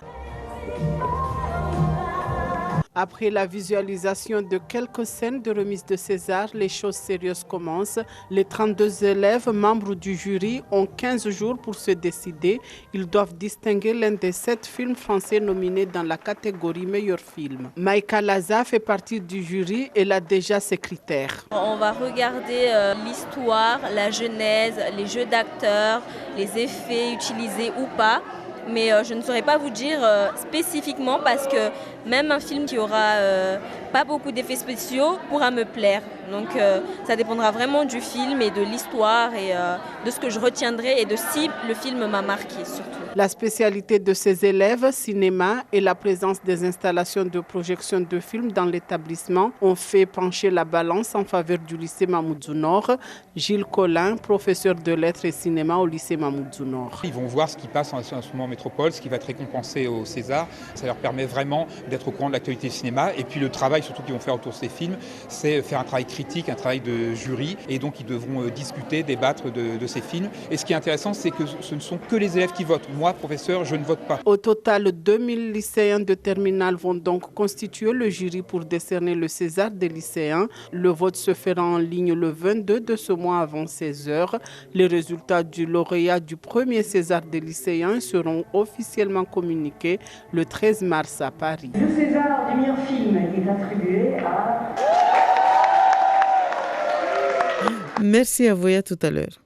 Après la visualisation de quelques scènes de remise de César, les choses sérieuses commencent. Les 32 élèves membres du jury ont 15 jours pour se décider. Ils doivent distinguer l'un des 7 films français nominés dans la catégorie meilleur film. Maïka Laza fait partie du jury et a déjà ses critères.
On va regarder l'histoire, la genèse, les jeux d'acteurs, les effets utilisés ou pas. Mais je ne saurais pas vous dire spécifiquement parce que même un film qui aura pas beaucoup d'effets spéciaux pourra me plaire. Donc ça dépendra vraiment du film et de l'histoire et de ce que je retiendrai et de si le film m'a marqué surtout.
La spécialité de ces élèves, cinéma, et la présence des installations de projection de films dans l'établissement ont fait pencher la balance en faveur du lycée Mamoudzou Nord. Gilles Collin, professeur de lettres et cinéma au lycée Mamoudzou Nord.
Ils vont voir ce qui passe en ce moment en métropole, ce qui va être récompensé au César. Ça leur permet vraiment d'être au courant de l'actualité du cinéma. Et puis le travail surtout qu'ils vont faire autour de ces films, c'est faire un travail critique, un travail de jury. Et donc ils devront discuter, débattre de ces films. Et ce qui est intéressant, c'est que ce ne sont que les élèves qui votent. Moi, professeur, je ne vote pas.
Au total, 2000 lycéens de terminale vont donc constituer le jury pour décerner le César des lycéens. Le vote se fera en ligne le 22 de ce mois avant 16h. Les résultats du lauréat du premier César des lycéens seront officiellement communiqués le 13 mars à Paris.
Le César du meilleur film est attribué à...
Merci à vous et à tout à l'heure.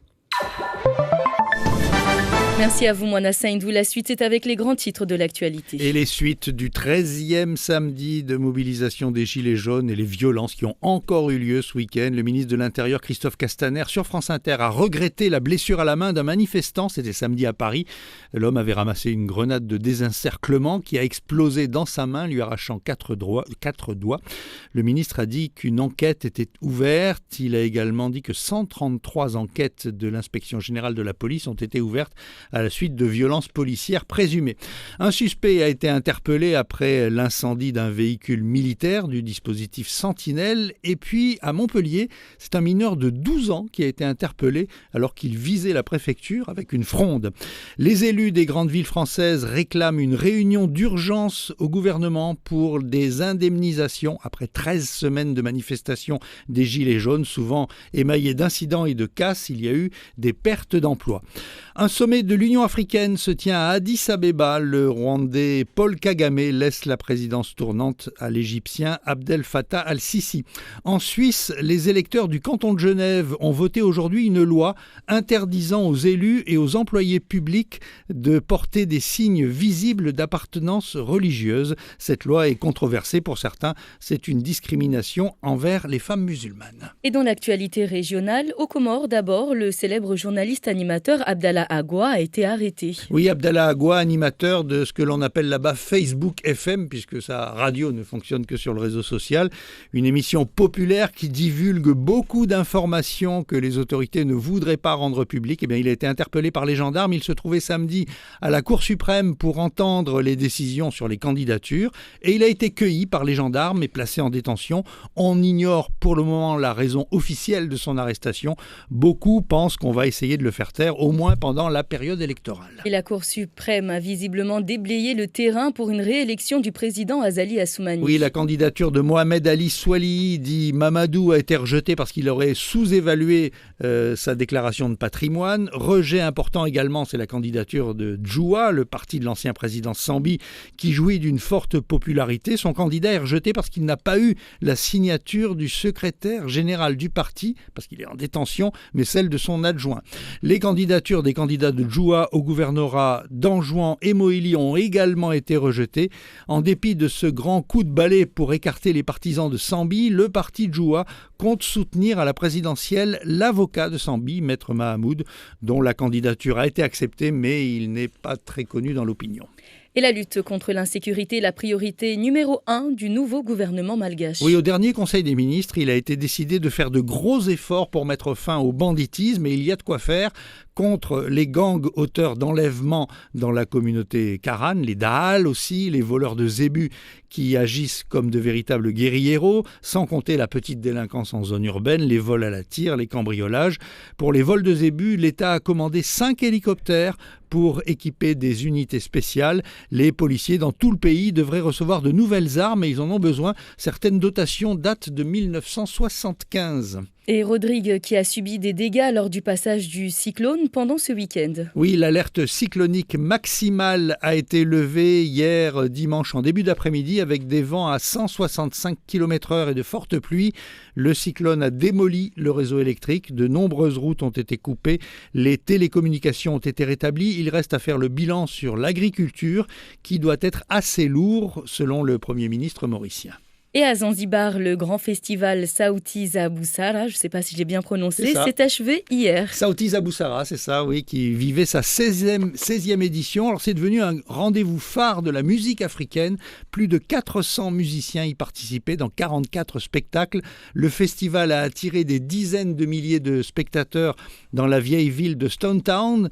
Merci à vous, Moana Saindou. La suite est avec les grands titres de l'actualité.
Et les suites du 13e samedi de mobilisation des Gilets jaunes et les violences qui ont encore eu lieu ce week-end. Le ministre de l'Intérieur, Christophe Castaner, sur France Inter, a regretté la blessure à la main d'un manifestant. C'était samedi à Paris. L'homme avait ramassé une grenade de désencerclement qui a explosé dans sa main, lui arrachant 4 doigts. Le ministre a dit qu'une enquête était ouverte. Il a également dit que 133 enquêtes de l'inspection générale de la police ont été ouvertes à la suite de violences policières présumées. Un suspect a été interpellé après l'incendie d'un véhicule militaire du dispositif Sentinelle. Et puis, à Montpellier, c'est un mineur de 12 ans qui a été interpellé alors qu'il visait la préfecture avec une fronde. Les élus des grandes villes françaises réclament une réunion d'urgence au gouvernement pour des indemnisations après 13 semaines de manifestations des Gilets jaunes, souvent émaillées d'incidents et de casses. Il y a eu des pertes d'emplois. Un sommet de l'Union africaine se tient à Addis Abeba. Le Rwandais Paul Kagame laisse la présidence tournante à l'Égyptien Abdel Fattah al-Sisi. En Suisse, les électeurs du canton de Genève ont voté aujourd'hui une loi interdisant aux élus et aux employés publics de porter des signes visibles d'appartenance religieuse. Cette loi est controversée pour certains. C'est une discrimination envers les femmes musulmanes.
Et dans l'actualité régionale, aux Comores d'abord, le célèbre journaliste animateur Abdallah Agua a été arrêté.
Oui, Abdallah Agua, animateur de ce que l'on appelle là-bas Facebook FM, puisque sa radio ne fonctionne que sur le réseau social. Une émission populaire qui divulgue beaucoup d'informations que les autorités ne voudraient pas rendre publiques. Eh bien, il a été interpellé par les gendarmes. Il se trouvait samedi à la Cour suprême pour entendre les décisions sur les candidatures. Et il a été cueilli par les gendarmes et placé en détention. On ignore pour le moment la raison officielle de son arrestation. Beaucoup pensent qu'on va essayer de le faire taire, au moins pendant la période électorale.
Et la Cour suprême a visiblement déblayé le terrain pour une réélection du président Azali Assoumani.
Oui, la candidature de Mohamed Ali Swalihi, dit Mamadou, a été rejetée parce qu'il aurait sous-évalué sa déclaration de patrimoine. Rejet important également, c'est la candidature de Djoua, le parti de l'ancien président Sambi, qui jouit d'une forte popularité. Son candidat est rejeté parce qu'il n'a pas eu la signature du secrétaire général du parti, parce qu'il est en détention, mais celle de son adjoint. Les candidatures des candidats de Djoua au gouvernorat d'Anjouan et Moïli ont également été rejetées. En dépit de ce grand coup de balai pour écarter les partisans de Sambi, le parti Djoua compte soutenir à la présidentielle l'avocat de Sambi, Maître Mahamoud, dont la candidature a été acceptée, mais il n'est pas très connu dans l'opinion.
Et la lutte contre l'insécurité est la priorité numéro 1 du nouveau gouvernement malgache.
Oui, au dernier Conseil des ministres, il a été décidé de faire de gros efforts pour mettre fin au banditisme, et il y a de quoi faire contre les gangs auteurs d'enlèvements dans la communauté Karan, les Dahal aussi, les voleurs de zébus qui agissent comme de véritables guérilleros, sans compter la petite délinquance en zone urbaine, les vols à la tire, les cambriolages. Pour les vols de zébus, l'État a commandé 5 hélicoptères pour équiper des unités spéciales. Les policiers dans tout le pays devraient recevoir de nouvelles armes et ils en ont besoin. Certaines dotations datent de 1975.
Et Rodrigue qui a subi des dégâts lors du passage du cyclone pendant ce week-end.
Oui, l'alerte cyclonique maximale a été levée hier dimanche en début d'après-midi avec des vents à 165 km/h et de fortes pluies. Le cyclone a démoli le réseau électrique. De nombreuses routes ont été coupées. Les télécommunications ont été rétablies. Il reste à faire le bilan sur l'agriculture qui doit être assez lourd selon le Premier ministre mauricien.
Et à Zanzibar, le grand festival Sauti za Busara, je ne sais pas si j'ai bien prononcé, s'est achevé hier.
Sauti za Busara, c'est ça, oui, qui vivait sa 16e édition. Alors c'est devenu un rendez-vous phare de la musique africaine. Plus de 400 musiciens y participaient dans 44 spectacles. Le festival a attiré des dizaines de milliers de spectateurs dans la vieille ville de Stone Town,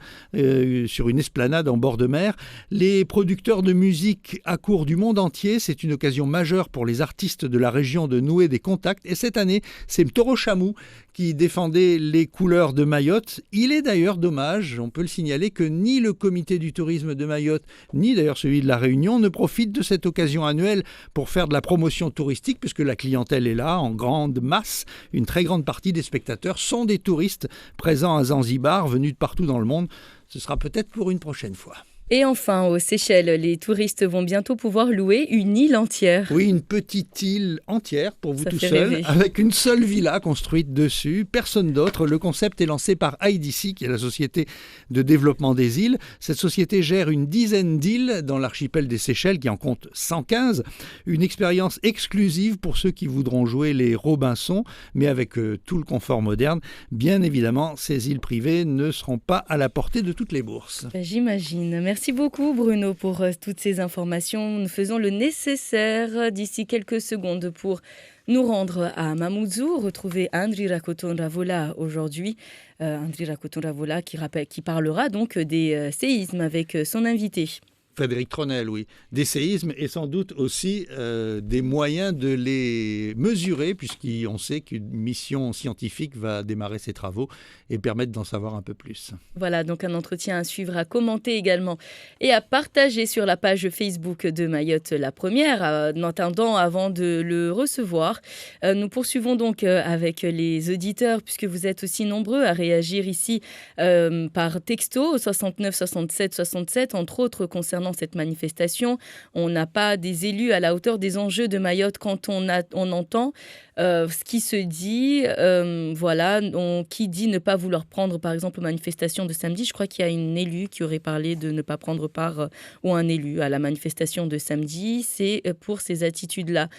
sur une esplanade en bord de mer. Les producteurs de musique accourent du monde entier. C'est une occasion majeure pour les artistes de la région de nouer des contacts. Et cette année, c'est Mtoro Chamou qui défendait les couleurs de Mayotte. Il est d'ailleurs dommage, on peut le signaler, que ni le comité du tourisme de Mayotte, ni d'ailleurs celui de la Réunion ne profitent de cette occasion annuelle pour faire de la promotion touristique, puisque la clientèle est là en grande masse. Une très grande partie des spectateurs sont des touristes présents à Zanzibar, venus de partout dans le monde. Ce sera peut-être pour une prochaine fois.
Et enfin, aux Seychelles, les touristes vont bientôt pouvoir louer une île entière.
Oui, une petite île entière pour vous tout seul, avec une seule villa construite dessus, personne d'autre. Le concept est lancé par IDC, qui est la société de développement des îles. Cette société gère une dizaine d'îles dans l'archipel des Seychelles, qui en compte 115. Une expérience exclusive pour ceux qui voudront jouer les Robinson, mais avec tout le confort moderne. Bien évidemment, ces îles privées ne seront pas à la portée de toutes les bourses.
J'imagine. Merci beaucoup Bruno pour toutes ces informations. Nous faisons le nécessaire d'ici quelques secondes pour nous rendre à Mamoudzou, retrouver Andri Rakoton-Ravola aujourd'hui. Andri Rakoton-Ravola qui parlera donc des séismes avec son invité.
Frédéric Tronel, oui. Des séismes et sans doute aussi des moyens de les mesurer, puisqu'on sait qu'une mission scientifique va démarrer ses travaux et permettre d'en savoir un peu plus.
Voilà, donc un entretien à suivre, à commenter également et à partager sur la page Facebook de Mayotte la première. En attendant, avant de le recevoir, nous poursuivons donc avec les auditeurs, puisque vous êtes aussi nombreux à réagir ici par texto 69 67 67, entre autres concernant cette manifestation. On n'a pas des élus à la hauteur des enjeux de Mayotte quand on entend ce qui se dit, qui dit ne pas vouloir prendre par exemple aux manifestations de samedi. Je crois qu'il y a une élue qui aurait parlé de ne pas prendre part, ou un élu à la manifestation de samedi. C'est pour ces attitudes-là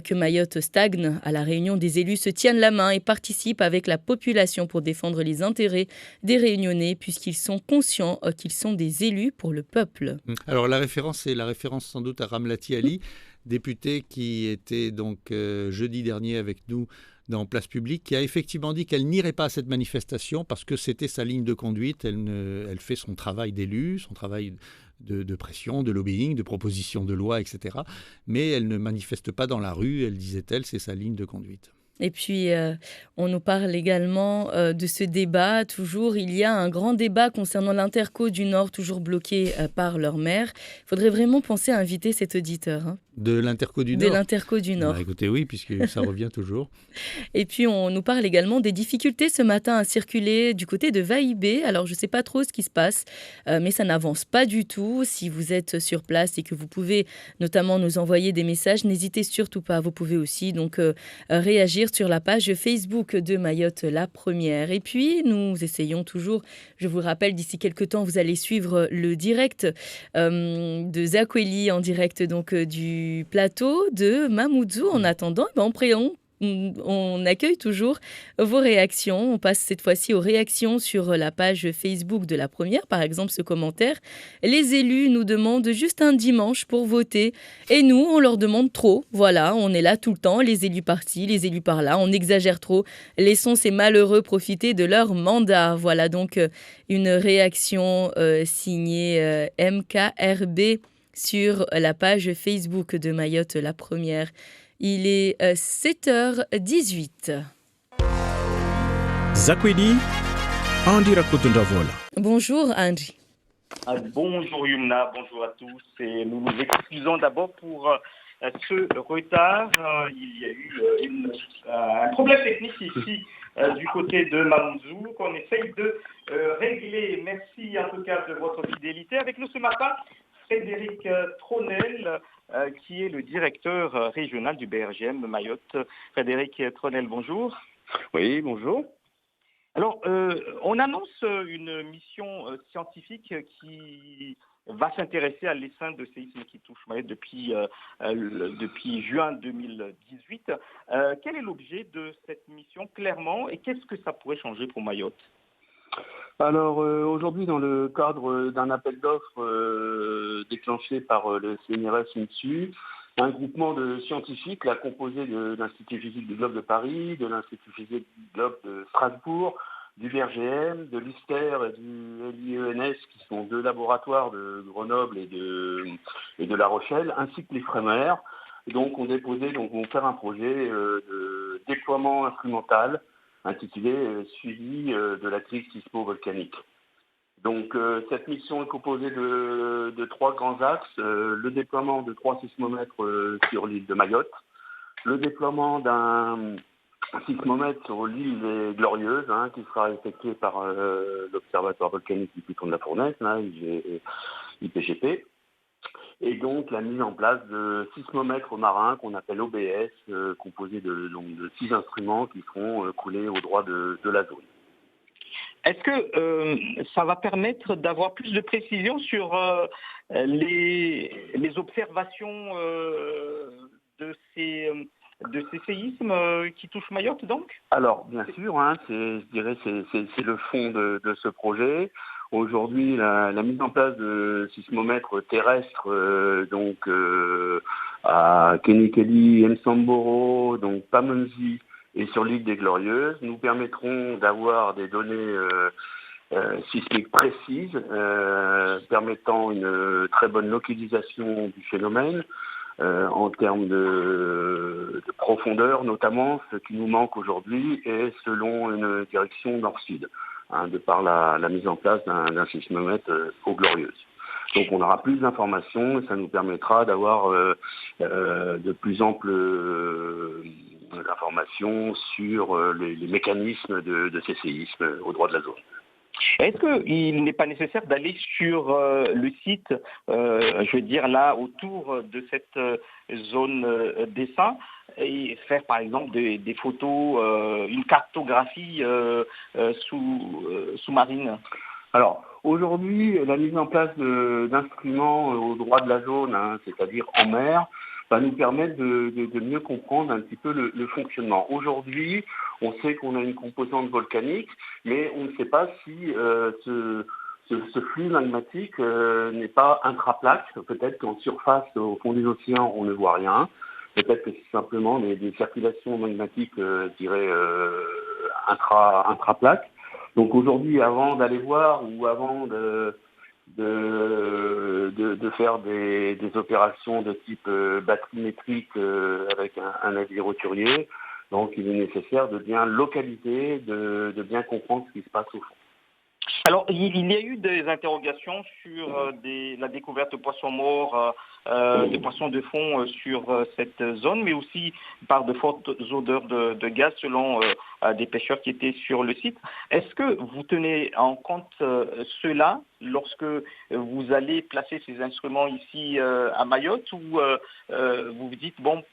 que Mayotte stagne. À la Réunion, des élus se tiennent la main et participent avec la population pour défendre les intérêts des Réunionnais, puisqu'ils sont conscients qu'ils sont des élus pour le peuple.
Alors la référence, c'est la référence sans doute à Ramlati Ali, députée qui était donc jeudi dernier avec nous dans Place Publique, qui a effectivement dit qu'elle n'irait pas à cette manifestation parce que c'était sa ligne de conduite. Elle fait son travail d'élu, son travail de pression, de lobbying, de proposition de loi, etc. Mais elle ne manifeste pas dans la rue, elle disait-elle, c'est sa ligne de conduite.
Et puis, on nous parle également de ce débat. Toujours, il y a un grand débat concernant l'Interco du Nord, toujours bloqué par leur maire. Il faudrait vraiment penser à inviter cet auditeur. Hein.
De l'Interco du Nord.
De l'Interco du Nord.
Bah, écoutez, oui, puisque ça revient toujours.
Et puis, on nous parle également des difficultés ce matin à circuler du côté de Vaïbé. Alors, je ne sais pas trop ce qui se passe, mais ça n'avance pas du tout. Si vous êtes sur place et que vous pouvez notamment nous envoyer des messages, n'hésitez surtout pas. Vous pouvez aussi donc réagir sur la page Facebook de Mayotte la première. Et puis, nous essayons toujours, je vous rappelle, d'ici quelques temps, vous allez suivre le direct de Zakweli en direct donc du plateau de Mamoudzou. En attendant, on accueille toujours vos réactions. On passe cette fois-ci aux réactions sur la page Facebook de la première. Par exemple, ce commentaire. Les élus nous demandent juste un dimanche pour voter. Et nous, on leur demande trop. Voilà, on est là tout le temps. Les élus par-ci, les élus par-là. On exagère trop. Laissons ces malheureux profiter de leur mandat. Voilà donc une réaction signée MKRB sur la page Facebook de Mayotte la première. Il est 7h18.
Zakweli, Andri Rakoton-Ravola.
Bonjour Andri.
Bonjour Yumna, bonjour à tous. Et nous nous excusons d'abord pour
ce retard. Il y a eu un problème technique ici du côté de Mamoudzou qu'on essaye de régler. Merci en tout cas de votre fidélité. Avec nous ce matin, Frédéric Tronel, qui est le directeur régional du BRGM Mayotte. Frédéric Tronel, bonjour.
Oui, bonjour.
Alors, on annonce une mission scientifique qui va s'intéresser à l'essaim de séisme qui touche Mayotte depuis juin 2018. Quel est l'objet de cette mission clairement et qu'est-ce que ça pourrait changer pour Mayotte?
Alors aujourd'hui, dans le cadre d'un appel d'offres déclenché par le CNRS INSU, un groupement de scientifiques là, composé de l'Institut physique du Globe de Paris, de l'Institut physique du Globe de Strasbourg, du BRGM, de l'ISTER et du LIENS, qui sont deux laboratoires de Grenoble et de La Rochelle, ainsi que l'IFREMER. Donc on vont faire un projet de déploiement instrumental intitulé Suivi de la crise sismo-volcanique. Donc cette mission est composée de trois grands axes. Le déploiement de 3 sismomètres sur l'île de Mayotte, le déploiement d'un sismomètre sur l'île des Glorieuses, qui sera effectué par l'Observatoire volcanique du Piton de la Fournaise, IPGP, et donc la mise en place de sismomètres marins qu'on appelle OBS, composés de 6 instruments qui seront coulés au droit de la zone.
Est-ce que ça va permettre d'avoir plus de précision sur les observations de ces séismes qui touchent Mayotte, donc?
Alors, bien sûr, c'est le fond de ce projet. Aujourd'hui, la mise en place de sismomètres terrestres, à Kenikeli, Msamboro, donc Pamonzi, et sur l'île des Glorieuses, nous permettront d'avoir des données sismiques précises, permettant une très bonne localisation du phénomène, en termes de profondeur notamment, ce qui nous manque aujourd'hui est selon une direction nord-sud, de par la mise en place d'un sismomètre aux Glorieuses. Donc on aura plus d'informations et ça nous permettra d'avoir de plus amples informations sur les mécanismes de ces séismes au droit de la zone.
Est-ce qu'il n'est pas nécessaire d'aller sur le site, là, autour de cette zone d'essaim et faire par exemple des photos, une cartographie sous-marine?
Alors, aujourd'hui, la mise en place d'instruments au droit de la zone, c'est-à-dire en mer, va nous permettre de mieux comprendre un petit peu le fonctionnement. Aujourd'hui, on sait qu'on a une composante volcanique, mais on ne sait pas si ce flux magmatique n'est pas intraplaque. Peut-être qu'en surface, au fond des océans, on ne voit rien. Peut-être que c'est simplement des circulations magmatiques, intraplaques. Donc aujourd'hui, avant d'aller voir ou avant de faire des opérations de type bathymétrique avec un navire roturier, donc il est nécessaire de bien localiser, de bien comprendre ce qui se passe au fond.
Alors, il y a eu des interrogations sur la découverte de poissons morts, de poissons de fond sur cette zone, mais aussi par de fortes odeurs de gaz selon des pêcheurs qui étaient sur le site. Est-ce que vous tenez en compte cela lorsque vous allez placer ces instruments ici à Mayotte ou vous vous dites, bon,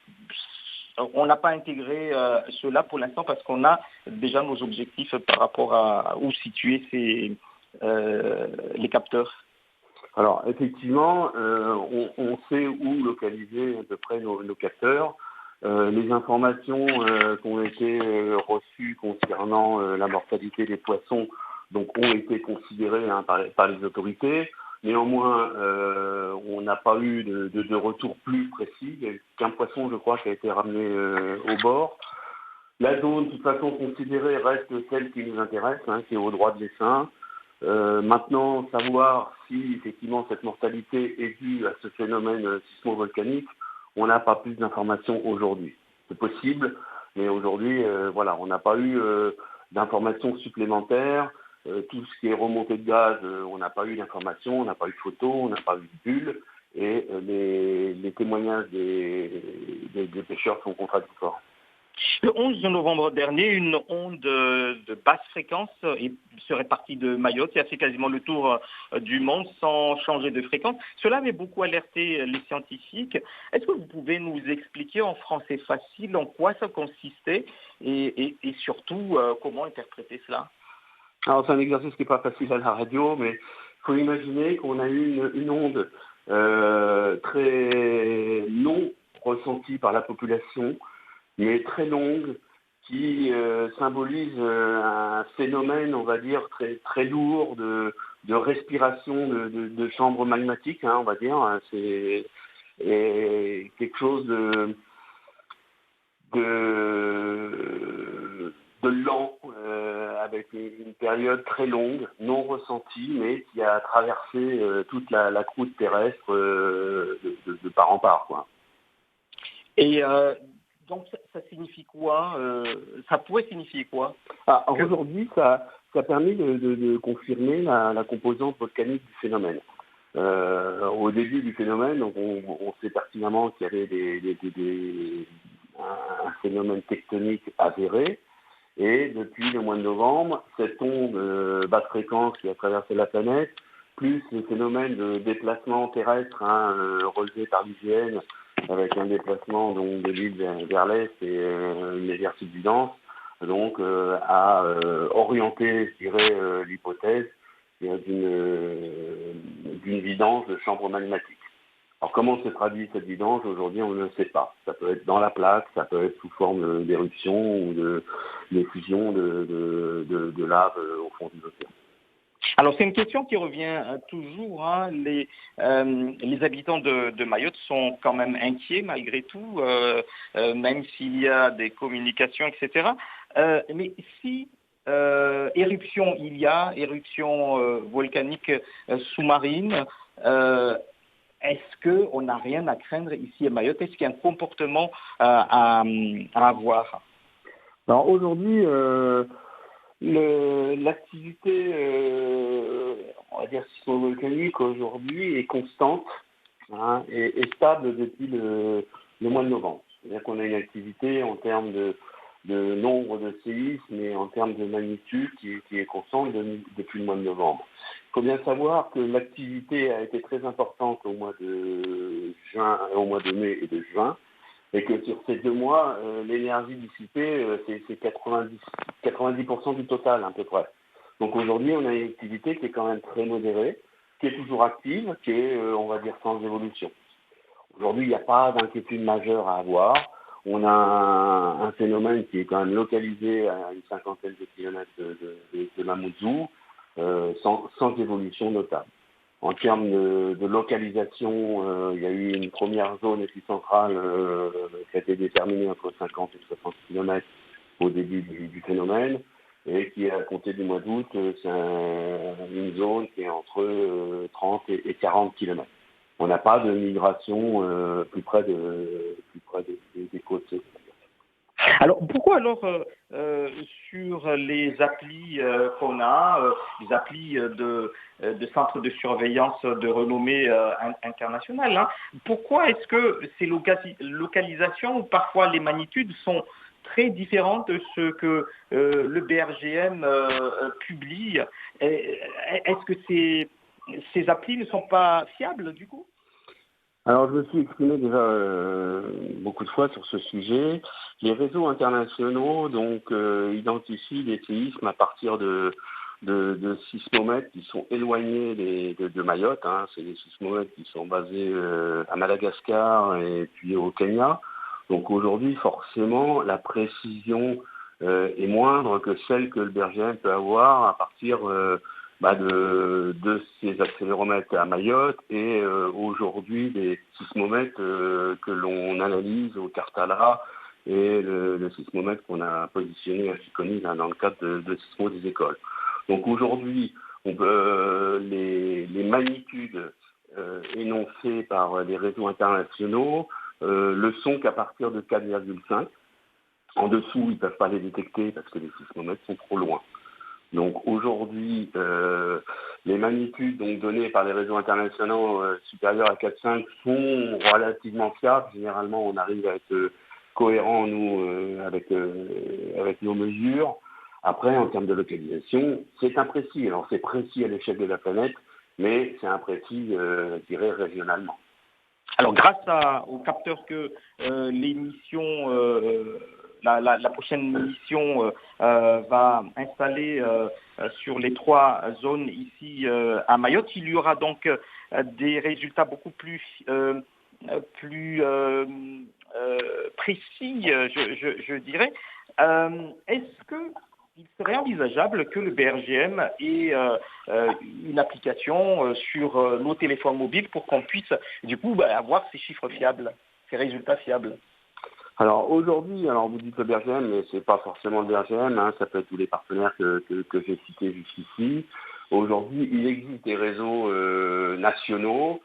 on n'a pas intégré cela pour l'instant parce qu'on a déjà nos objectifs par rapport à où situer les capteurs?
Alors effectivement, on sait où localiser à peu près nos capteurs. Les informations qui ont été reçues concernant la mortalité des poissons donc, ont été considérées par les autorités. Néanmoins, on n'a pas eu de retour plus précis. Il n'y a qu'un poisson, je crois, qui a été ramené au bord. La zone, de toute façon, considérée reste celle qui nous intéresse, qui est au droit de l'essaim. Maintenant, savoir si, effectivement, cette mortalité est due à ce phénomène sismo-volcanique, on n'a pas plus d'informations aujourd'hui. C'est possible, mais aujourd'hui, on n'a pas eu d'informations supplémentaires. Tout ce qui est remontée de gaz, on n'a pas eu d'informations, on n'a pas eu de photos, on n'a pas eu de bulles. et les témoignages des pêcheurs sont contradictoires.
Le 11 novembre dernier, une onde de basse fréquence serait partie de Mayotte et a fait quasiment le tour du monde sans changer de fréquence. Cela avait beaucoup alerté les scientifiques. Est-ce que vous pouvez nous expliquer en français facile en quoi ça consistait et surtout comment interpréter cela?
Alors c'est un exercice qui n'est pas facile à la radio, mais il faut imaginer qu'on a eu une onde très non ressentie par la population, mais très longue, qui symbolise un phénomène, on va dire, très, très lourd de respiration de chambres magmatiques, on va dire. C'est quelque chose de lent, avec une période très longue, non ressentie, mais qui a traversé toute la croûte terrestre de part en part, quoi.
Et donc ça signifie quoi? Ça pourrait signifier quoi?
Aujourd'hui, ça a permis de confirmer la composante volcanique du phénomène. Au début du phénomène, donc on sait pertinemment qu'il y avait un phénomène tectonique avéré. Et depuis le mois de novembre, cette onde basse fréquence qui a traversé la planète, plus les phénomènes de déplacement terrestre relevés par l'IGN, avec un déplacement donc de l'île vers l'est et une légère subsidence, donc a orienté, je dirais, l'hypothèse d'une vidange de chambre magmatique. Alors comment se traduit cette vidange? Aujourd'hui, on ne le sait pas. Ça peut être dans la plaque, ça peut être sous forme d'éruption ou d'effusion de lave au fond de l'océan.
Alors c'est une question qui revient toujours. Les habitants de Mayotte sont quand même inquiets malgré tout, même s'il y a des communications, etc. Mais si éruption il y a, éruption volcanique sous-marine, est-ce qu'on n'a rien à craindre ici à Mayotte? Est-ce qu'il y a un comportement à avoir?
Alors aujourd'hui, l'activité, on va dire sismo-volcanique aujourd'hui est constante et stable depuis le mois de novembre. C'est-à-dire qu'on a une activité en termes de nombre de séismes et en termes de magnitude qui est constante depuis le mois de novembre. Il faut bien savoir que l'activité a été très importante au mois de mai et de juin, et que sur ces 2 mois, l'énergie dissipée, c'est 90% du total à peu près. Donc aujourd'hui, on a une activité qui est quand même très modérée, qui est toujours active, qui est, on va dire, sans évolution. Aujourd'hui, il n'y a pas d'inquiétude majeure à avoir. On a un phénomène qui est quand même localisé à une 50aine de kilomètres de Mamoudzou, sans évolution notable. En termes de localisation, il y a eu une première zone épicentrale qui a été déterminée entre 50 et 60 km au début du phénomène, et qui, à compter du mois d'août, c'est une zone qui est entre 30 et 40 km. On n'a pas de migration plus près des côtes.
Alors pourquoi sur les applis qu'on a, les applis de centres de surveillance de renommée internationale, pourquoi est-ce que ces localisations ou parfois les magnitudes sont très différentes de ce que le BRGM publie? Est-ce que ces applis ne sont pas fiables du coup?
Alors, je me suis exprimé déjà beaucoup de fois sur ce sujet. Les réseaux internationaux donc identifient les séismes à partir de sismomètres qui sont éloignés de Mayotte. C'est des sismomètres qui sont basés à Madagascar et puis au Kenya. Donc aujourd'hui, forcément, la précision est moindre que celle que le BRGM peut avoir à partir de ces accéléromètres à Mayotte et aujourd'hui des sismomètres que l'on analyse au Kartala et le sismomètre qu'on a positionné à Chiconi dans le cadre de Sismo des écoles. Donc aujourd'hui, les magnitudes énoncées par les réseaux internationaux le sont qu'à partir de 4,5. En dessous, ils ne peuvent pas les détecter parce que les sismomètres sont trop loin. Donc aujourd'hui, les magnitudes donc, données par les réseaux internationaux supérieurs à 4,5 sont relativement fiables. Généralement, on arrive à être cohérent, nous, avec nos mesures. Après, en termes de localisation, c'est imprécis. Alors, c'est précis à l'échelle de la planète, mais c'est imprécis, je dirais, régionalement.
Alors, grâce au capteur que l'émission, la prochaine mission va installer sur les 3 zones ici à Mayotte, il y aura donc des résultats beaucoup plus précis, je dirais. Est-ce qu'il serait envisageable que le BRGM ait une application sur nos téléphones mobiles pour qu'on puisse du coup avoir ces chiffres fiables, ces résultats fiables?
Alors aujourd'hui, vous dites le BRGM, mais c'est pas forcément le BRGM, ça peut être tous les partenaires que j'ai cités jusqu'ici. Aujourd'hui, il existe des réseaux nationaux,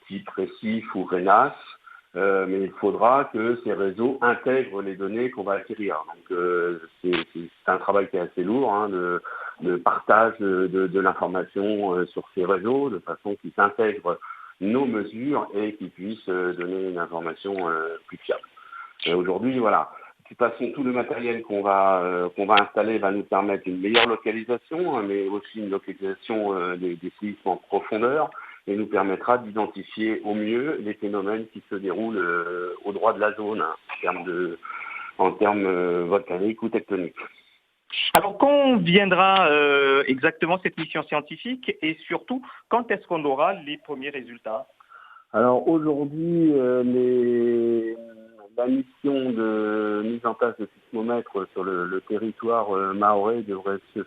type Récif ou RENAS, mais il faudra que ces réseaux intègrent les données qu'on va acquérir. Donc c'est un travail qui est assez lourd, de partage de l'information sur ces réseaux, de façon qu'ils intègrent nos mesures et qu'ils puissent donner une information plus fiable. Et aujourd'hui, voilà. De toute façon, tout le matériel qu'on va installer va nous permettre une meilleure localisation, mais aussi une localisation des séismes en profondeur, et nous permettra d'identifier au mieux les phénomènes qui se déroulent au droit de la zone, en termes volcaniques ou tectoniques.
Alors, quand viendra exactement cette mission scientifique et surtout, quand est-ce qu'on aura les premiers résultats?
Alors aujourd'hui, la mission de mise en place de sismomètres sur le territoire mahorais devrait se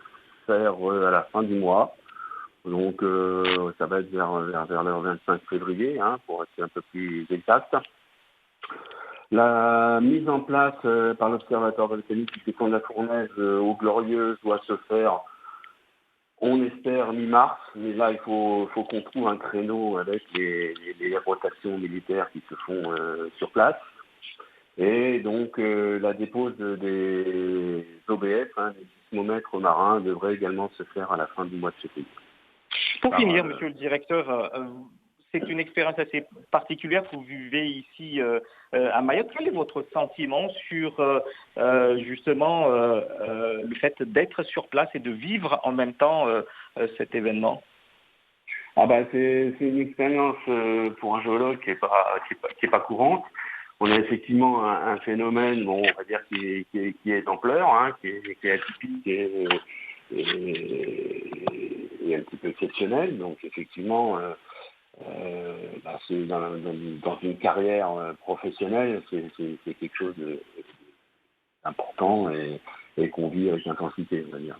faire à la fin du mois. Donc ça va être vers le 25 février, pour être un peu plus exact. La mise en place par l'Observatoire volcanique du Piquant de la Fournaise aux Glorieuses doit se faire, on espère, mi-mars, mais là il faut qu'on trouve un créneau avec les rotations militaires qui se font sur place. Et donc la dépose des OBF, des sismomètres marins, devrait également se faire à la fin du mois de février.
Pour finir, monsieur le directeur, c'est une expérience assez particulière que vous vivez ici à Mayotte. Quel est votre sentiment sur justement le fait d'être sur place et de vivre en même temps cet événement?
C'est une expérience pour un géologue qui est pas courante. On a effectivement un phénomène, on va dire qui est d'ampleur, qui est atypique et un petit peu exceptionnel. Donc effectivement, c'est dans une carrière professionnelle, c'est quelque chose d'important et qu'on vit avec intensité, on va dire.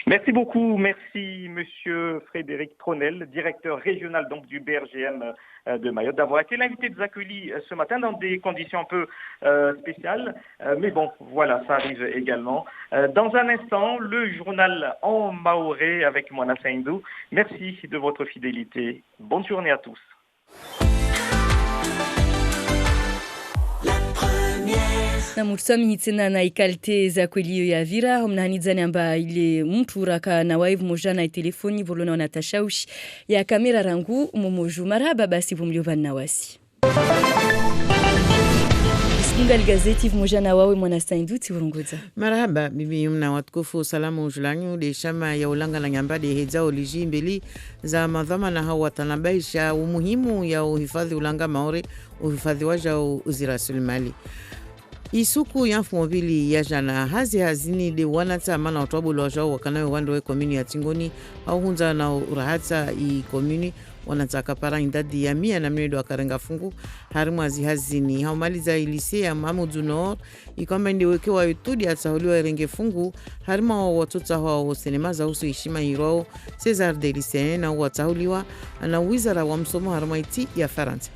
Merci beaucoup, merci Monsieur Frédéric Tronel, directeur régional donc du BRGM de Mayotte, d'avoir été l'invité de Zakuli ce matin dans des conditions un peu spéciales, mais bon, voilà, ça arrive également. Dans un instant, le journal en maoré avec Moana Saindou. Merci de votre fidélité. Bonne journée à tous.
na mursami hitsina na ikalte za kwelio ya vira mnahanidzani amba ile mtu raka na waivu moja na telefoni volona na tashaushi ya kamera rangu momoju maraba basi vumliova na wasi Ngali gazeti vumojana wawe mwana Sainduti urunguza.
Marhaba bibi mna watukufu salamu ujulanyu de shama ya ulanga na nyambade heza oliji mbili za madhama na hawa tanabaisha umuhimu ya uhifadhi ulanga maore uhifadhi waja uzirasulimali. Isuku ya mfumobili ya jana hazini de wanata mana otobu loja wakanawe wando komuni ya tingoni au hunza na urahata i komuni wanataka para indadi ya mia na mnedo wakarenga fungu harimazi hazini haumaliza ilise ya Mahmoud Nor ikwamba ndiwekewa yutudi atahuliwa renge fungu harima wa watoto hao sinema za usu ishima hiro Cesar de Lycée na watahuliwa na wizara wa msomo harimaiti ya Faransa.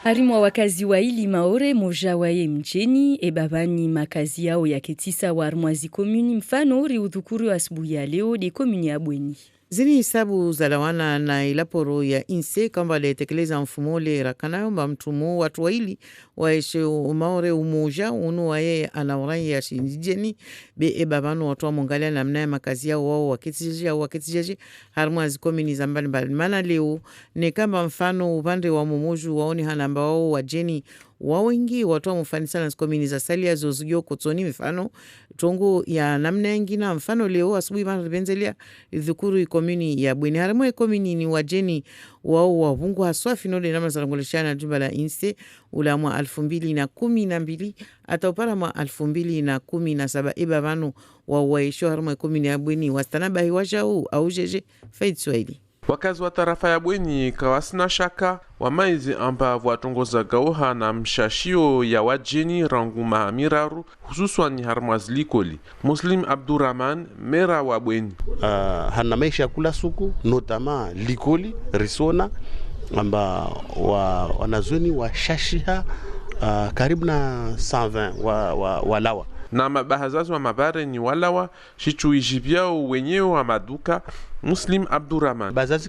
Harimwa wakazi wa ili maore moja wae mjeni e babani makazi yao ya ketisa wa armwazi komuni mfano uri udhukuru asubuhi ya leo de komuni ya Bweni.
Zini hisabu za lawana na ilaporo ya inse kamba letekeleza mfumo le rakanayo mba mtumu watu waili waeshe umaore umoja unu wae anaurai ya shinjeni be ebabanu watu wa mungalia na mnaya makazi ya wao waketijaji harmu azikomi zambali mbali. Mana leo ne kamba mfano upande wa mumoju waoni hanamba wao wajeni wawengi watu wa mfanisa na zikomi za sali ya zozugio kutoni mfano tongo ya namna ingina mfano leo asubuhi bana benzelia dhukuru ikomini ya Bweni harmu ikomini ni wajeni wao wavungu haswa finode nama zarangoleshana jumba la inse ula mwa 2012 ataupara mwa 2017 ibabanu wa waisho harmu ikomini ya Bweni wastanabahi wajau au jeje Faid Swahili.
Wakazi wa tarafa ya Bweni kawasina shaka wamaizi amba watongoza gauha na mshashio ya wajeni ranguma miraru hususan harmaz likoli. Muslim Abdurrahman mera wa Bweni
hana maisha kula suku notama likoli risona amba wanazoni washashiha karibu na 120 walawa
na mabahazazi wa mabare ni walawa shichuijivyao wenyewe wa maduka. Muslim Abdurrahman
bazazi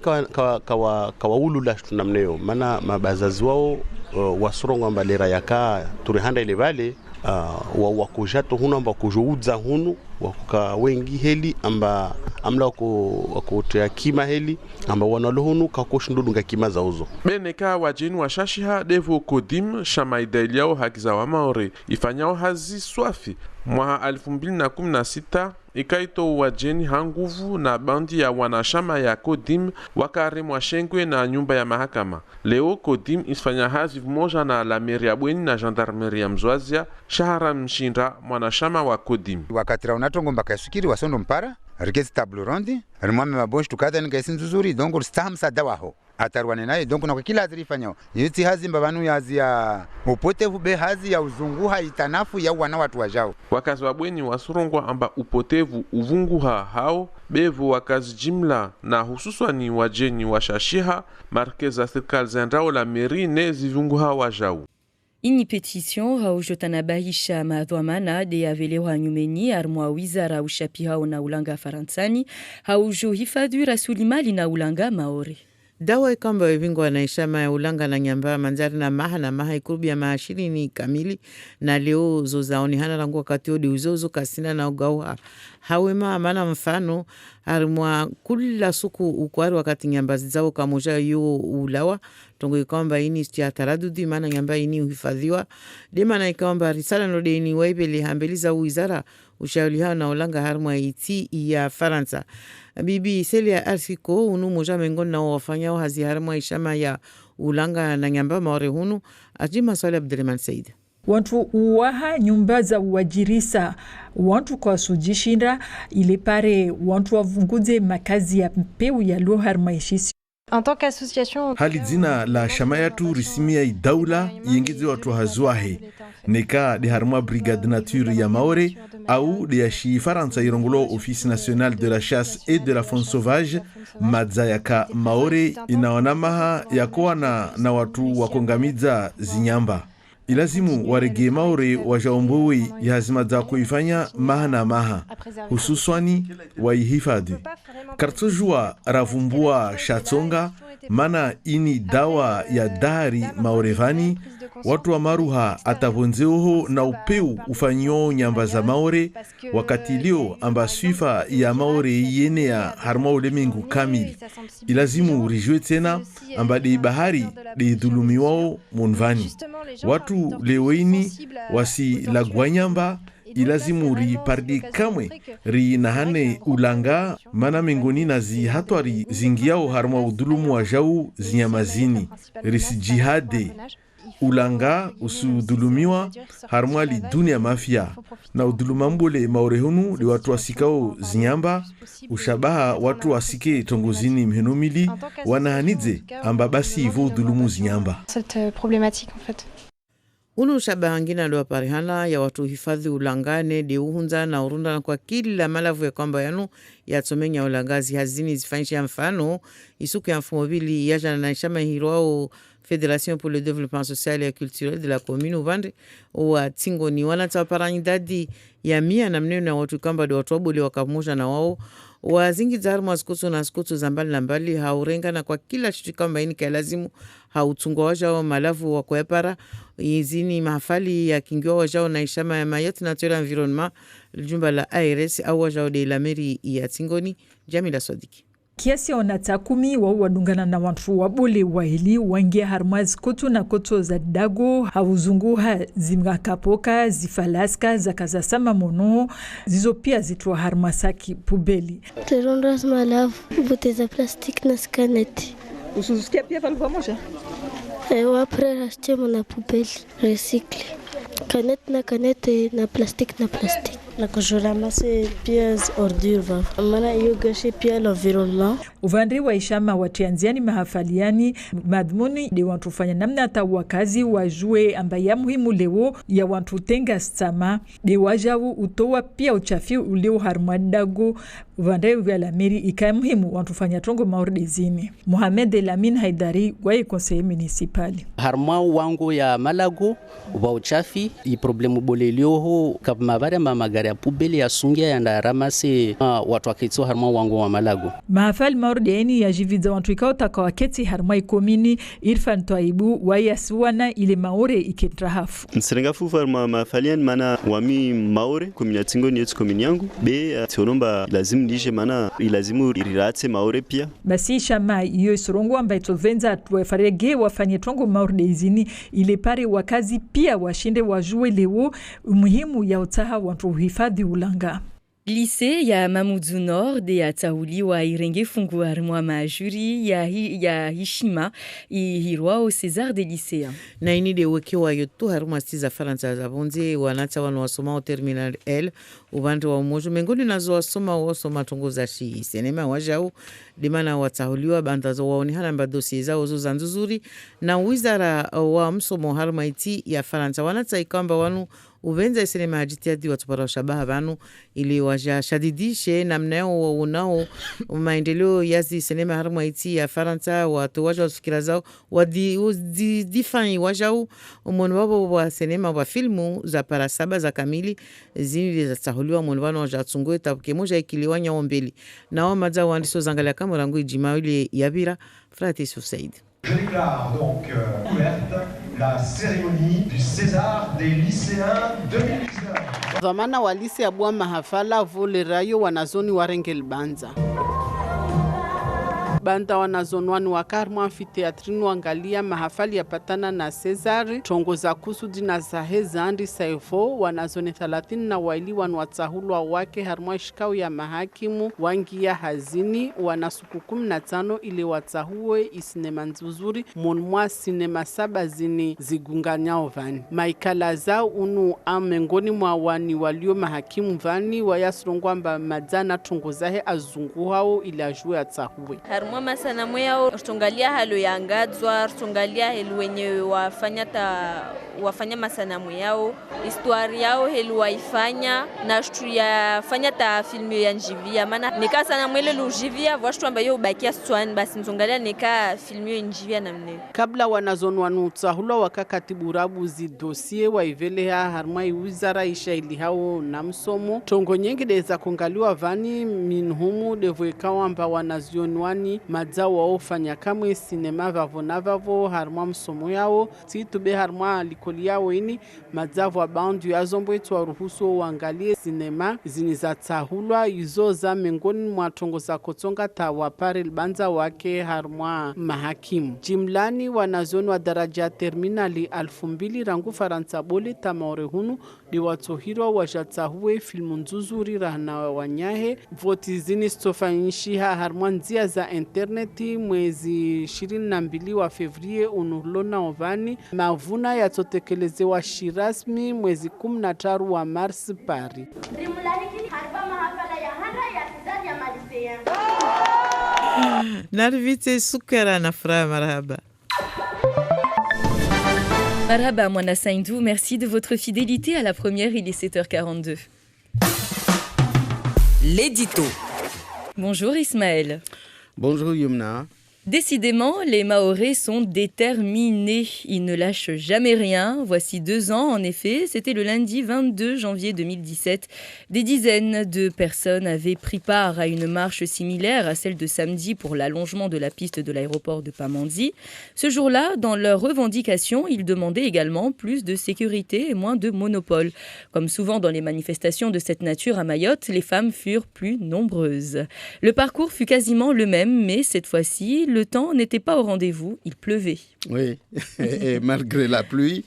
kawaulula tunamneo mana mabazazi wao wasurongo ambalera yaka turihanda ile vale wakujato hunu amba kujouza hunu wakuka wengi heli amba amla wakutea kima heli amba wanalohunu kakoshindudunga kima zauzo
beneka wajeni wa shashiha devo kodim shamaideliao hakiza wa maore ifanyao hazi swafi mwa 2016 ikaito wajeni hanguvu na bandi ya wanashama ya Kodim wakare mwashengwe na nyumba ya mahakama. Leo Kodim isfanya hazi vimoja na la meri ya Bweni na gendarmerie ya Mzwazia. Shahara Mshinda mwanashama wa Kodim
wakatira unatongo mpaka sukiri wasondo mpara rikezi tablo rondi rimwame mabonshi tukata nikaisi nzuzuri dongo stahamsa dawaho atarwane naye dongo na kila azirifanyao yiti hazi mbabanu yazi ya upotevu be hazi ya uzunguha itanafu ya wana watu wajao.
Wakazi wa Bweni wasurongwa amba upotevu uvunguha hao bevu wakazi jimla na hususani wajeni washashiha markeza serikali zendao la meri ne zivunguha wajao.
Ini petition haujotanabahisha madhamana de avelewa nyumeni armwa wizara ushapiha na ulanga Faransani haujohifadhi rasilimali na ulanga Maore.
Dawa ikamba wevingwa na ishama ya ulanga na nyamba manzari na maha ikurubi ya mahashiri ni kamili na leo zozaoni hana langu wakati odi uzozo kasina na ugauha hawema amana mfano harimwa kula suku ukwari wakati nyamba zizao kamoja yu ulawa tongo ikamba ini istia taradudi mana nyamba ini uhifadhiwa demana ikamba risala node ini waibeli hambeliza uizara ushauli hao na ulanga harimwa iti ya Faransa. Bibi Celia Arsiko unu moja mengoni na wafanyao hazi harimwa ishama ya ulanga na nyamba Maore hunu ajima Swali Abdurrahman Said.
Wantu uwaha nyumba za uwajirisa wantu kwa sujishinda ile pare wantu wavunguze makazi ya mpeu ya lo harmaishisi.
En tant qu'association
hali zina la shamayatu risimia idaula yengizi watu hazwahe neka de harma brigade nature ya Maore au de yashi Faransa irongulo office national de la chasse et de la faune sauvage madzayaka Maore inaonamaha yakoa na watu wakongamiza zinyamba. Ilazimu warege Maore wajaombowe yazima za kuifanya maha na maha hususwani waihifadhi. Kartojua ravumbua shatsonga mana ini dawa ya dari Maorevani watu wa maruha atavonzeoho na upeu ufanyo nyamba za Maore wakati leo amba swifa ya Maore yene ya harma ulemengu kamili. Ilazimu rijwe tena amba de bahari de dhulumiwao monvani. Watu leweini wasi lagwanyamba ilazimu ri pardi kamwe ri nahane ulanga mana mengoni na zi hatwari zingiao harma udulumu wa jau zinyamazini risi jihade ulanga usudulumiwa harma li dunia mafia na udulumambole Maorehunu li watu wasikao zinyamba ushabaha watu wasike tongozini mhenumili wanahanidze amba basi hivyo udulumu zinyamba.
Cette problématique en fait.
Unu shabahangina lua parihana ya watu hifadhi ulangane de uhunza na urunda na kwa kila malavu ya kwamba yanu ya tomenya ulangazi hazini zifanyisha ya mfano isuku ya mfumobili ya jana na ishama hiroao Fédération pour le développement social et culturel de la commune Uvande wa Tingoni wanatawaparani dadi ya mia na mneo na watu kamba de watu wabuli wakamusha na wao wazingidza harimo azikotso na azikotso za mbali na mbali haurengana kwa kila chitu kamba ini kalazimu hautungwa wajao malavu wa kuepara izini mahafali ya kingiwa wajao na ishama ya mayat natural environment jumba la ARS au wajao de la meri ya Tingoni. Jamila Swadiki.
Kiasi ya wanatakumi wao wadungana na wantu wabole waili wangia harmaz koto na koto za dago hauzunguha zimakapoka zifalaska za kazasama mono zizo pia zitwa harmasaki pubeli.
Terondas malavu bute za plastiki na skaneti.
Usuzukia pia valva moja?
Wapre rastemo na pubeli recycle. Kanete na plastiki. Na kujoramase pia ordure maana hiyo gashi pia l'environnement.
Uvandri wa ishama watianziani mahafaliani madhumuni de wantu fanya namna hata wakazi wajue ambaya muhimu leo ya wantu tenga stama de wajawu utowa pia uchafi ulio harmadago. Uvandri wa lamiri ika muhimu wantu fanya trongo maordezini. Mohamed Elamin Haidari wa conseiller municipal.
Harma wangu ya Malago wa uchafi i problemu bolelioho kama bare magari ya pubeli ya sungia ya ndaramase watu wakitso harma wangu wa Malago.
Mahafali maordeni ya jividza wantu ikao takawaketi harma ikomini Irfan Twaibu wa yasuwana ile maore ikentrahafu.
Nserenga fufu harma mahafalian mana wami maore komini ya Tingoni yetu komini yangu be tionomba lazimu ndishe mana ilazimu irirate maore pia.
Basi shama iyo isorongo amba itovenza tuwafarege wafanye trongo maorde izini ile pare wakazi pia washinde wajue leo umuhimu ya utaha wantu uhifadhi ulanga.
Lycée ya Mamoudzou Nord ya Tauli wa irenge fungu harmwa majuri ya Hishima ihirwa au César des lycéens.
Na ini de weke wa yotu harmwa stiza Faransa za bonze wanata wanu wasoma o terminal L ubandu wa umojo mengoni nazo wasoma tongoza shi sinema wajao dimana watahuliwa bandazo waoni halamba dosie zao zo zanzuzuri na wizara wa msomo harmwa iti ya Faransa wanata ikamba wanu uvenza isinema hajitiadi watupara shabaha vanu ili waja shadidishe na mneo unao maendeleo yazi sinema harma iti ya Faransa watu waja wafikira zao difani wajao umonu wabo wa sinema wa filmu za para saba za kamili zini za tahuliwa monu wano waja tsungoe tabuke moja ikiliwanya ombeli na wa maza wandiso zangalia kamurangu ijima wile yabira Frati Soufsaid.
Je déclare donc ouverte la cérémonie du César des lycéens 2019.
Dhamana walisi ya bua mahafala vole rayo wanazoni warengel banza. Banda wanazonwani wakarmu amfiteatrinu wangalia mahafali ya patana na Cesari tongo za kusudi na zahe zandi saifo wanazoni 30 na waili wanuatahulwa wake harmwa shikau ya mahakimu wangia hazini wanasuku 15 ili watahuwe isinema nzuzuri monmwa sinema 7 zini zigunganyao vani. Maikala zao unu amengoni mwa wani walio mahakimu vani wayasrongwamba madzana tongo zahe azunguhao ili ajue atahuwe.
Mama sana mwea utungalia halo ya angadzwa utungalia helu wenye wafanya masanamu yao histori yao helu waifanya na shtu ya fanya ta filmu ya njivia maana nika sana mwele lujivia washtu ambayo ubakia swani basi mtungalia nika filmu ya njivia na mne
kabla wanazonwa nutahulwa wakakatibu rabu zi dosie waiveleha harmai wizara ishaili hao na msomo tongo nyingi deza kungaliwa vani minhumu devoekawa amba wanazionwani madzao waofanya kamwe sinema vavonavavo harmwa msomo yao titube harmwa likoli yao ini madzavo wa bandu ya zombo etu waruhusu wangalie sinema zinizatahulwa izo za mengoni mwa tongo za kotonga tawapare libanza wake harmwa mahakimu. Jimlani wanazoni wa daraja terminali 2000 rangu Faransa bole tamaore hunu di watohirwa wajatahuwe filmu nzuzuri rahna wanyahe voti zini stofanishiha harmwa nzia za interneti mwezi 22 wa Fevrie unulona ovani mavuna yatotekelezewa shirasmi mwezi 13 wa Mars Paris.
Narvite sukara na fra marhaba.
Marhaba Mwana Saindou, merci de votre fidélité. À la première, il est 7h42.
L'édito.
Bonjour Ismaël.
Bonjour Yumna.
Décidément, les Mahorais sont déterminés. Ils ne lâchent jamais rien. Voici 2 ans, en effet, c'était le lundi 22 janvier 2017. Des dizaines de personnes avaient pris part à une marche similaire à celle de samedi pour l'allongement de la piste de l'aéroport de Pamandzi. Ce jour-là, dans leurs revendications, ils demandaient également plus de sécurité et moins de monopole. Comme souvent dans les manifestations de cette nature à Mayotte, les femmes furent plus nombreuses. Le parcours fut quasiment le même, mais cette fois-ci, le temps n'était pas au rendez-vous, il pleuvait.
Oui, et malgré la pluie,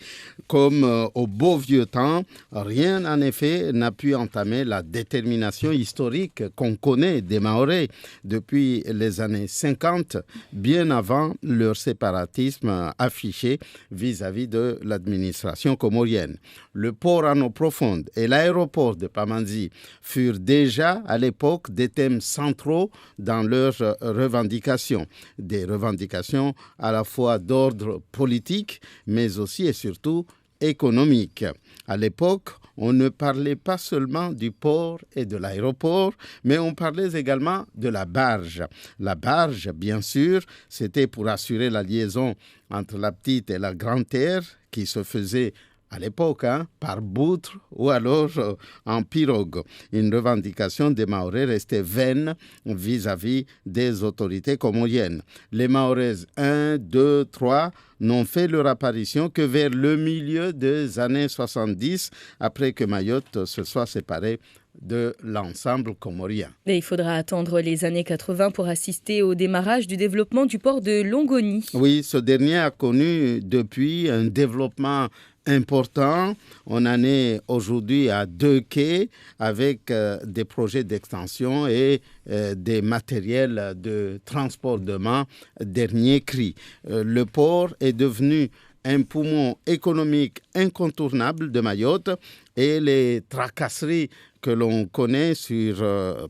comme au beau vieux temps, rien en effet n'a pu entamer la détermination historique qu'on connaît des Mahorais depuis les années 50, bien avant leur séparatisme affiché vis-à-vis de l'administration comorienne. Le port en eau profonde et l'aéroport de Pamandzi furent déjà à l'époque des thèmes centraux dans leurs revendications. Des revendications à la fois d'ordre politique, mais aussi et surtout économique. À l'époque, on ne parlait pas seulement du port et de l'aéroport, mais on parlait également de la barge. La barge, bien sûr, c'était pour assurer la liaison entre la petite et la grande terre qui se faisait à l'époque, par boutre ou alors en pirogue. Une revendication des Mahorais restait vaine vis-à-vis des autorités comoriennes. Les Mahorais 1, 2, 3 n'ont fait leur apparition que vers le milieu des années 70, après que Mayotte se soit séparée de l'ensemble comorien.
Et il faudra attendre les années 80 pour assister au démarrage du développement du port de Longoni.
Oui, ce dernier a connu depuis un développement important. On en est aujourd'hui à 2 quais avec des projets d'extension et des matériels de transportement dernier cri. Le port est devenu un poumon économique incontournable de Mayotte et les tracasseries que l'on connaît sur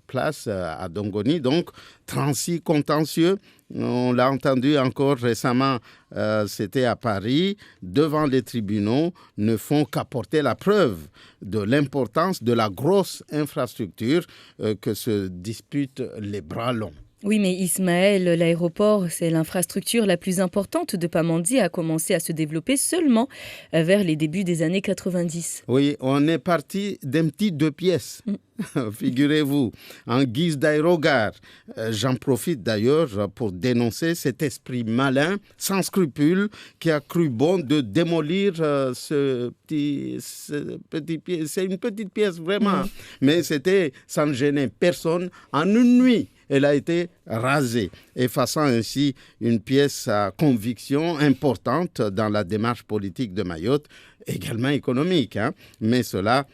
place à Dongoni, donc transit contentieux. On l'a entendu encore récemment, c'était à Paris, devant les tribunaux, ne font qu'apporter la preuve de l'importance de la grosse infrastructure que se disputent les bras longs.
Oui, mais Ismaël, l'aéroport, c'est l'infrastructure la plus importante de Pamandzi, a commencé à se développer seulement vers les débuts des années 90.
Oui, on est parti d'un petit 2 pièces. Figurez-vous, en guise d'aérogare. J'en profite d'ailleurs pour dénoncer cet esprit malin, sans scrupule, qui a cru bon de démolir ce petit pièce. C'est une petite pièce vraiment, mais c'était sans gêner personne. En une nuit, elle a été rasée, effaçant ainsi une pièce à conviction importante dans la démarche politique de Mayotte, également économique. Mais cela,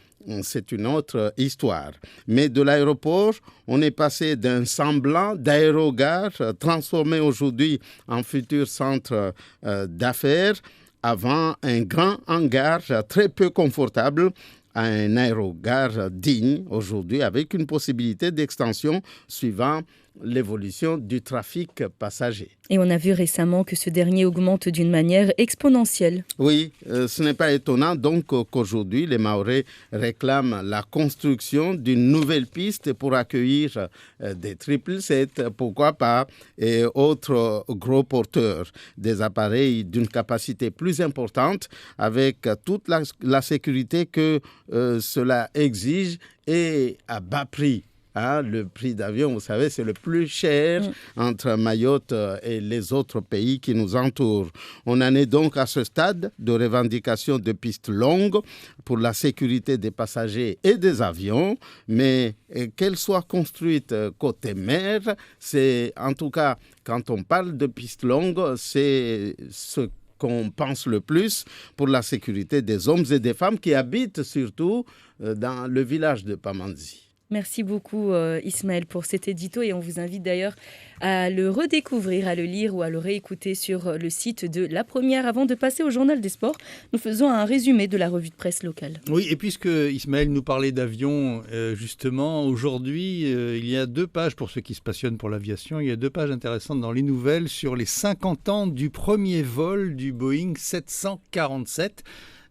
c'est une autre histoire. Mais de l'aéroport, on est passé d'un semblant d'aérogare transformé aujourd'hui en futur centre d'affaires avant un grand hangar très peu confortable à un aérogare digne aujourd'hui avec une possibilité d'extension suivant l'évolution du trafic passager.
Et on a vu récemment que ce dernier augmente d'une manière exponentielle.
Oui, ce n'est pas étonnant donc qu'aujourd'hui les Mahorais réclament la construction d'une nouvelle piste pour accueillir des 777, pourquoi pas, et autres gros porteurs, des appareils d'une capacité plus importante avec toute la sécurité que cela exige et à bas prix. Le prix d'avion, vous savez, c'est le plus cher entre Mayotte et les autres pays qui nous entourent. On en est donc à ce stade de revendication de pistes longues pour la sécurité des passagers et des avions, mais qu'elles soient construites côté mer, c'est en tout cas, quand on parle de pistes longues, c'est ce qu'on pense le plus pour la sécurité des hommes et des femmes qui habitent surtout dans le village de Pamandzi.
Merci beaucoup Ismaël pour cet édito et on vous invite d'ailleurs à le redécouvrir, à le lire ou à le réécouter sur le site de La Première. Avant de passer au Journal des Sports, nous faisons un résumé de la revue de presse locale.
Oui, et puisque Ismaël nous parlait d'avion, justement, aujourd'hui, il y a 2 pages, pour ceux qui se passionnent pour l'aviation, il y a 2 pages intéressantes dans les nouvelles sur les 50 ans du premier vol du Boeing 747.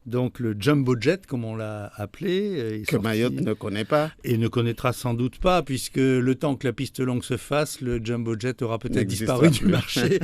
donc le Jumbo Jet, comme on l'a appelé.
Que Mayotte ne connaît pas.
Et ne connaîtra sans doute pas, puisque le temps que la piste longue se fasse, le Jumbo Jet aura peut-être disparu du marché.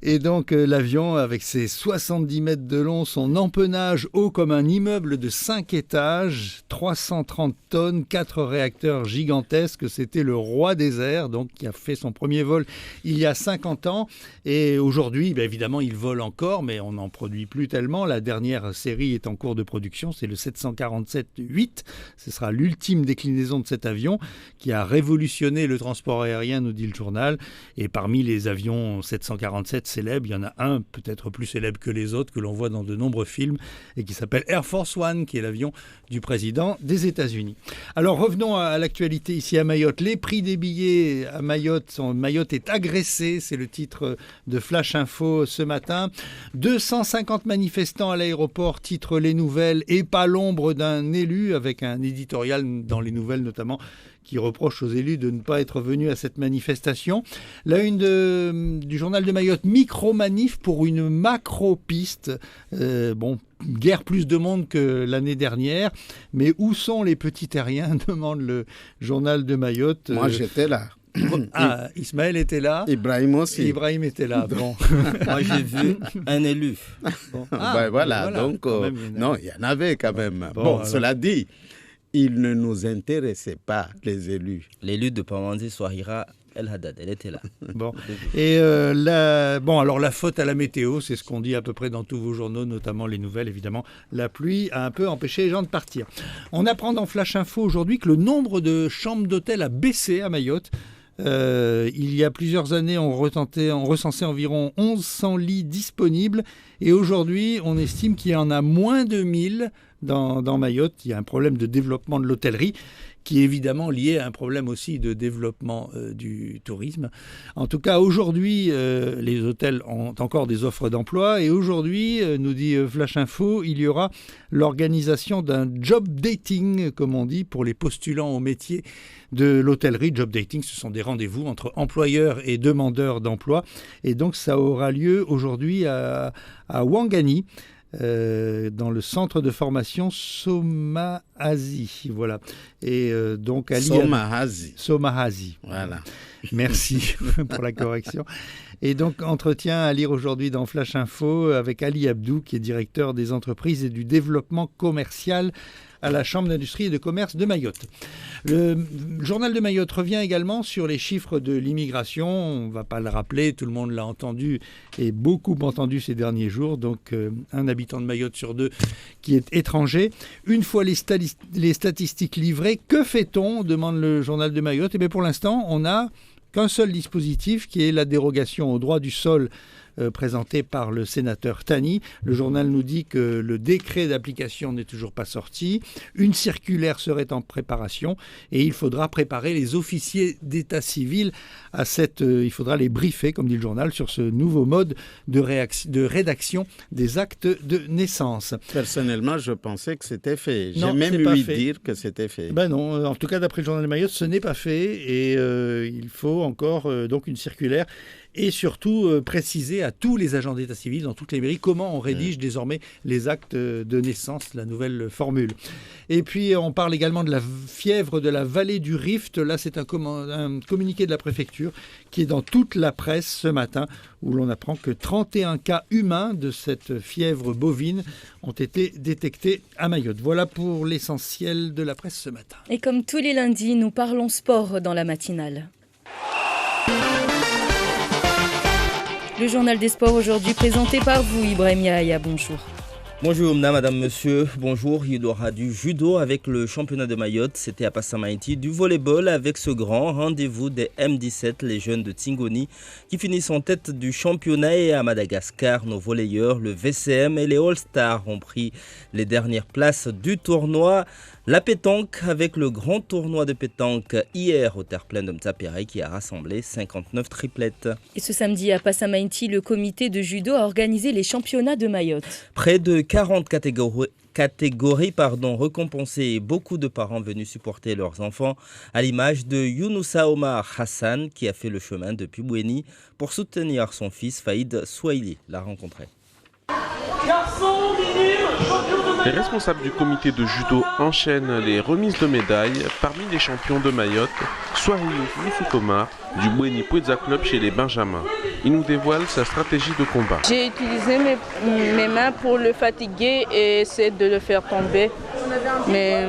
Et donc l'avion, avec ses 70 mètres de long, son empennage haut comme un immeuble de 5 étages, 330 tonnes, 4 réacteurs gigantesques, c'était le roi des airs, donc qui a fait son premier vol il y a 50 ans. Et aujourd'hui, évidemment, il vole encore, mais on n'en produit plus tellement. La dernière série est en cours de production, c'est le 747-8. Ce sera l'ultime déclinaison de cet avion qui a révolutionné le transport aérien, nous dit le journal. Et parmi les avions 747 célèbres, il y en a un peut-être plus célèbre que les autres, que l'on voit dans de nombreux films, et qui s'appelle Air Force One, qui est l'avion du président des États-Unis. Alors revenons à l'actualité ici à Mayotte. Les prix des billets à Mayotte, Mayotte est agressé, c'est le titre de Flash Info ce matin. 250 manifestants à l'aéroport, titre Les Nouvelles, et pas l'ombre d'un élu, avec un éditorial dans Les Nouvelles notamment, qui reproche aux élus de ne pas être venus à cette manifestation. La une du journal de Mayotte, micro-manif pour une macro-piste. Guère plus de monde que l'année dernière, mais où sont les petits terriens, demande le journal de Mayotte.
Moi, j'étais là.
Ismaël était là.
Ibrahim aussi.
Ibrahim était là. Bon.
Moi, j'ai vu un élu.
Bon.
Donc, non, il y en avait quand même. Bon, cela dit, il ne nous intéressait pas, les élus.
L'élu de Pamandzi Swahira El Haddad, elle était là.
Bon. Et alors la faute à la météo, c'est ce qu'on dit à peu près dans tous vos journaux, notamment Les Nouvelles, évidemment. La pluie a un peu empêché les gens de partir. On apprend dans Flash Info aujourd'hui que le nombre de chambres d'hôtel a baissé à Mayotte. Il y a plusieurs années, on recensait environ 1100 lits disponibles. Et aujourd'hui, on estime qu'il y en a moins de 1000 dans Mayotte. Il y a un problème de développement de l'hôtellerie, qui est évidemment lié à un problème aussi de développement du tourisme. En tout cas, aujourd'hui, les hôtels ont encore des offres d'emploi. Et aujourd'hui, nous dit Flash Info, il y aura l'organisation d'un job dating, comme on dit, pour les postulants au métier de l'hôtellerie. Job dating, ce sont des rendez-vous entre employeurs et demandeurs d'emploi. Et donc, ça aura lieu aujourd'hui à Ouangani, dans le centre de formation Somahazi. Voilà. Et donc Ali Somahazi.
Voilà.
Merci pour la correction. Et donc, entretien à lire aujourd'hui dans Flash Info avec Ali Abdou, qui est directeur des entreprises et du développement commercial à la Chambre d'industrie et de commerce de Mayotte. Le journal de Mayotte revient également sur les chiffres de l'immigration. On ne va pas le rappeler, tout le monde l'a entendu et beaucoup entendu ces derniers jours. Donc, un habitant de Mayotte sur 2 qui est étranger. Une fois les statistiques livrées, que fait-on, demande le journal de Mayotte. Et bien, pour l'instant, on n'a qu'un seul dispositif, qui est la dérogation au droit du sol présenté par le sénateur Tani. Le journal nous dit que le décret d'application n'est toujours pas sorti. Une circulaire serait en préparation et il faudra préparer les officiers d'état civil à il faudra les briefer, comme dit le journal, sur ce nouveau mode de rédaction des actes de naissance.
Personnellement, je pensais que c'était fait. J'ai même ouï dire que c'était fait.
Ben non, en tout cas, d'après le journal de Mayotte, ce n'est pas fait et il faut encore donc une circulaire. Et surtout préciser à tous les agents d'état civil dans toutes les mairies comment on rédige désormais les actes de naissance, la nouvelle formule. Et puis on parle également de la fièvre de la vallée du Rift. Là, c'est un communiqué de la préfecture qui est dans toute la presse ce matin, où l'on apprend que 31 cas humains de cette fièvre bovine ont été détectés à Mayotte. Voilà pour l'essentiel de la presse ce matin.
Et comme tous les lundis, nous parlons sport dans la matinale. Le journal des sports aujourd'hui présenté par vous, Ibrahim Yahya. Bonjour.
Bonjour madame, monsieur, bonjour. Il y aura du judo avec le championnat de Mayotte, c'était à Passamaïti, du volleyball avec ce grand rendez-vous des M17, les jeunes de Tingoni qui finissent en tête du championnat, et à Madagascar, nos volleyeurs, le VCM et les All-Stars ont pris les dernières places du tournoi. La pétanque avec le grand tournoi de pétanque hier au terre-plein de Mtsapere qui a rassemblé 59 triplettes.
Et ce samedi à Passamaïti, le comité de judo a organisé les championnats de Mayotte.
Près de 40 catégories récompensées et beaucoup de parents venus supporter leurs enfants, à l'image de Younoussa Omar Hassan qui a fait le chemin depuis Bouéni pour soutenir son fils Faïd Souaili. L'a rencontré.
Garçon minime,
Les responsables du comité de judo enchaînent les remises de médailles. Parmi les champions de Mayotte, Swahili Musukomar du Bweni Pweza Club chez les Benjamins. Il nous dévoile sa stratégie de combat.
J'ai utilisé mes mains pour le fatiguer et essayer de le faire tomber. Mais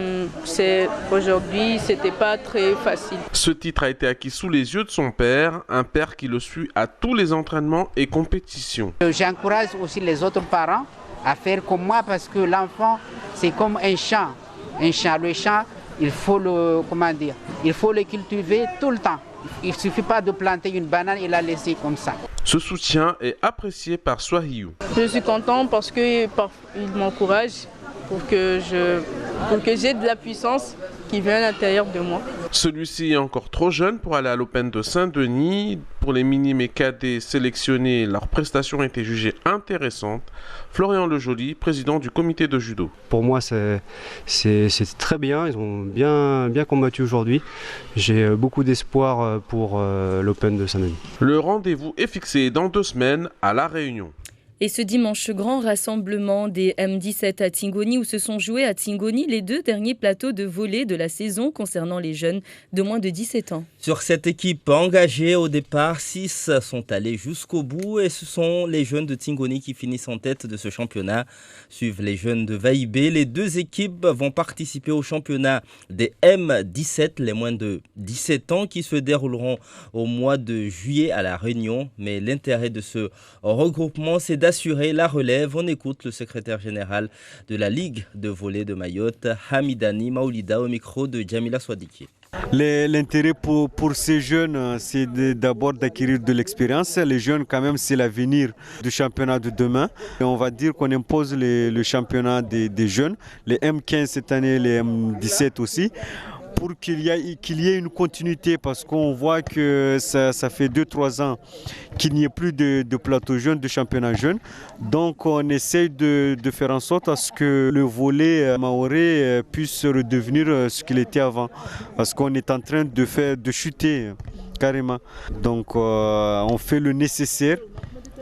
aujourd'hui, c'était pas très facile.
Ce titre a été acquis sous les yeux de son père, un père qui le suit à tous les entraînements et compétitions.
J'encourage aussi les autres parents à faire comme moi parce que l'enfant, c'est comme un champ. Un champ. Le champ, il faut le cultiver tout le temps. Il ne suffit pas de planter une banane et la laisser comme ça.
Ce soutien est apprécié par Swahili.
Je suis content parce qu'il m'encourage pour que j'ai de la puissance qui vient à l'intérieur de moi.
Celui-ci est encore trop jeune pour aller à l'Open de Saint-Denis. Pour les minimes et cadets sélectionnés, leurs prestations ont été jugées intéressantes. Florian Lejoly, président du comité de judo.
Pour moi, c'est très bien. Ils ont bien combattu aujourd'hui. J'ai beaucoup d'espoir pour l'Open de Saint-Denis.
Le rendez-vous est fixé dans 2 semaines à La Réunion.
Et ce dimanche, grand rassemblement des M17 à Tingoni où se sont joués à Tingoni les 2 derniers plateaux de volley de la saison concernant les jeunes de moins de 17 ans.
Sur cette équipe engagée au départ, 6 sont allés jusqu'au bout et ce sont les jeunes de Tingoni qui finissent en tête de ce championnat. Suivent les jeunes de Vaïbé. Les 2 équipes vont participer au championnat des M17, les moins de 17 ans, qui se dérouleront au mois de juillet à La Réunion. Mais l'intérêt de ce regroupement, c'est d'assurer la relève. On écoute le secrétaire général de la Ligue de volley de Mayotte, Hamidani Maoulida, au micro de Jamila Swadiki.
L'intérêt pour ces jeunes, c'est d'abord d'acquérir de l'expérience. Les jeunes, quand même, c'est l'avenir du championnat de demain. Et on va dire qu'on impose le championnat des jeunes, les M15 cette année, les M17 aussi, pour qu'il y ait une continuité, parce qu'on voit que ça fait 2-3 ans qu'il n'y ait plus de plateau jeune, de championnat jeune. Donc on essaye de faire en sorte à ce que le volley maoré puisse redevenir ce qu'il était avant, parce qu'on est en train de chuter carrément. Donc on fait le nécessaire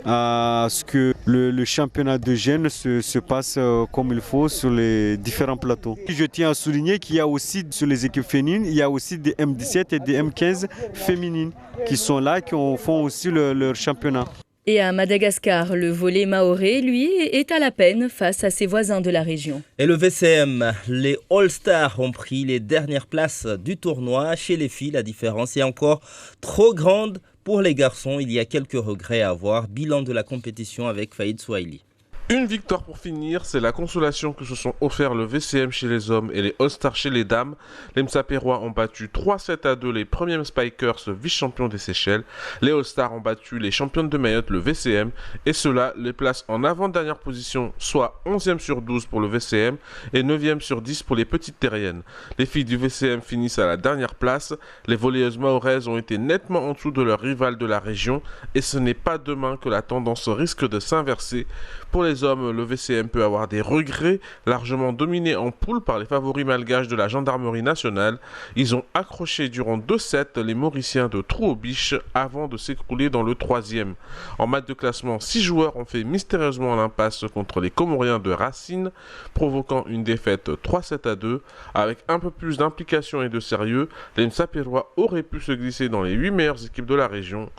à ce que le championnat de jeunes se passe comme il faut sur les différents plateaux. Je tiens à souligner qu'il y a aussi sur les équipes féminines, il y a aussi des M17 et des M15 féminines qui sont là, qui font aussi leur championnat.
Et à Madagascar, le volley maoré, lui, est à la peine face à ses voisins de la région.
Et le VCM, les All-Stars ont pris les dernières places du tournoi. Chez les filles, la différence est encore trop grande. Pour les garçons, il y a quelques regrets à avoir. Bilan de la compétition avec Faïd Swahili.
Une victoire pour finir, c'est la consolation que se sont offert le VCM chez les hommes et les All-Stars chez les dames. Les Msapérois ont battu 3-7-2 les premiers Spikers, vice-champions des Seychelles. Les All-Stars ont battu les championnes de Mayotte, le VCM, et cela les place en avant-dernière position, soit 11e sur 12 pour le VCM et 9e sur 10 pour les petites terriennes. Les filles du VCM finissent à la dernière place. Les volleyeuses mahoraises ont été nettement en dessous de leurs rivales de la région et ce n'est pas demain que la tendance risque de s'inverser. Pour les hommes, le VCM peut avoir des regrets, largement dominés en poule par les favoris malgaches de la gendarmerie nationale. Ils ont accroché durant 2 sets les Mauriciens de Trou-aux-Biches avant de s'écrouler dans le 3e. En match de classement, 6 joueurs ont fait mystérieusement l'impasse contre les Comoriens de Racine, provoquant une défaite 3-7-2. Avec un peu plus d'implication et de sérieux, les Msapérois auraient pu se glisser dans les 8 meilleures équipes de la région,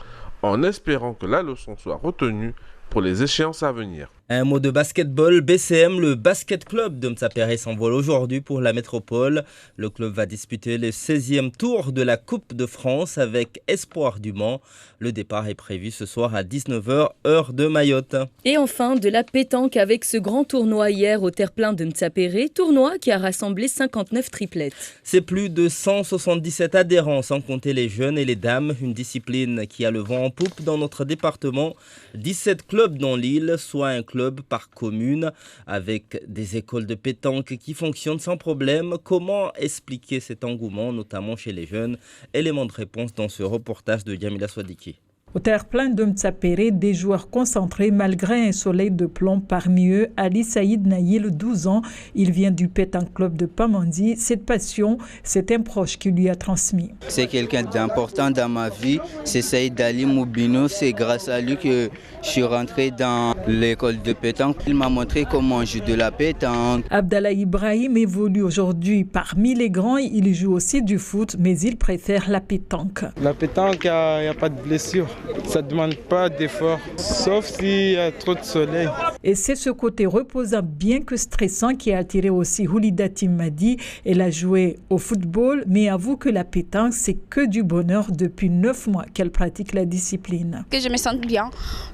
en espérant que la leçon soit retenue pour les échéances à venir.
Un mot de basketball, BCM, le basket club de Msapéré s'envole aujourd'hui pour la métropole. Le club va disputer le 16e tour de la Coupe de France avec Espoir du Mans. Le départ est prévu ce soir à 19h, heure de Mayotte.
Et enfin, de la pétanque avec ce grand tournoi hier au terre-plein de Msapéré, tournoi qui a rassemblé 59 triplettes.
C'est plus de 177 adhérents, sans compter les jeunes et les dames, une discipline qui a le vent en poupe dans notre département. 17 clubs dans l'île, soit un club par commune, avec des écoles de pétanque qui fonctionnent sans problème. Comment expliquer cet engouement, notamment chez les jeunes? Élément de réponse dans ce reportage de Jamila Swadiki.
Au terre-plein de Mtsapere, des joueurs concentrés malgré un soleil de plomb. Parmi eux, Ali Saïd Naïl, 12 ans. Il vient du Pétanque Club de Pamandi. Cette passion, c'est un proche qui lui a transmis.
C'est quelqu'un d'important dans ma vie. C'est Saïd Ali Moubino. C'est grâce à lui que je suis rentré dans l'école de pétanque. Il m'a montré comment on joue de la pétanque.
Abdallah Ibrahim évolue aujourd'hui parmi les grands. Il joue aussi du foot, mais il préfère la pétanque.
La pétanque, il n'y a pas de blessure. Ça ne demande pas d'effort, sauf s'il y a trop de soleil.
Et c'est ce côté reposant, bien que stressant, qui a attiré aussi Houlida Timadi. Elle a joué au football, mais avoue que la pétanque, c'est que du bonheur depuis 9 mois qu'elle pratique la discipline.
Que je me sente bien.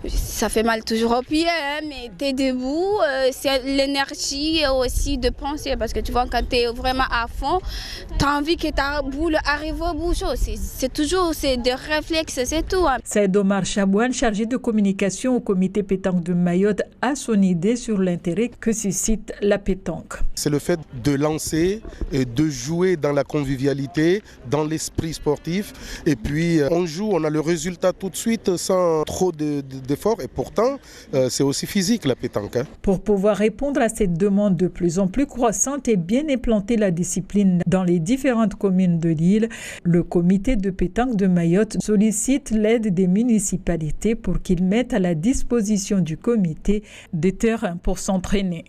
Ça fait mal toujours au pied, mais tu es debout. C'est l'énergie aussi de penser, parce que tu vois, quand tu es vraiment à fond, tu as envie que ta boule arrive au bout. C'est toujours des réflexes, c'est tout.
Saïd Omar Chabouane, chargé de communication au comité pétanque de Mayotte, a son idée sur l'intérêt que suscite la pétanque.
C'est le fait de lancer, de jouer dans la convivialité, dans l'esprit sportif. Et puis on joue, on a le résultat tout de suite sans trop d'efforts. Et pourtant, c'est aussi physique la pétanque.
Pour pouvoir répondre à cette demande de plus en plus croissante et bien implanter la discipline dans les différentes communes de l'île, le comité de pétanque de Mayotte sollicite l'aide des municipalités pour qu'ils mettent à la disposition du comité des terrains pour s'entraîner.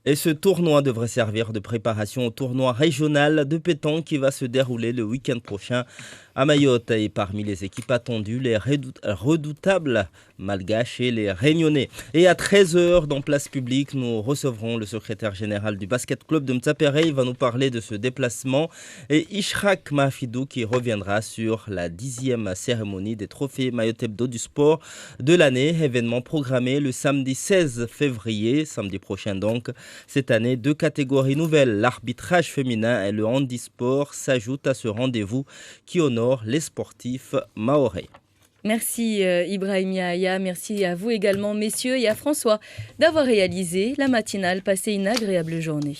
Et ce tournoi devrait servir de préparation au tournoi régional de pétanque qui va se dérouler le week-end prochain à Mayotte. Et parmi les équipes attendues, les redoutables malgaches et les réunionnais. Et à 13h, dans Place Publique, nous recevrons le secrétaire général du basket club de Mtsapere. Il va nous parler de ce déplacement. Et Ishrak Mahfidou qui reviendra sur la 10e cérémonie des trophées Mayotte Hebdo du sport de l'année. Événement programmé le samedi 16 février, samedi prochain donc. Cette année, 2 catégories nouvelles, l'arbitrage féminin et le handisport s'ajoutent à ce rendez-vous qui honore les sportifs mahorais.
Merci Ibrahim Yahya, merci à vous également messieurs et à François d'avoir réalisé la matinale. Passez une agréable journée.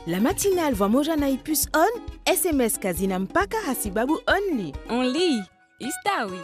La matinale voit Mojana Ipus on SMS Kazina Mpaka Hasibabu only.
On lit, Istawi.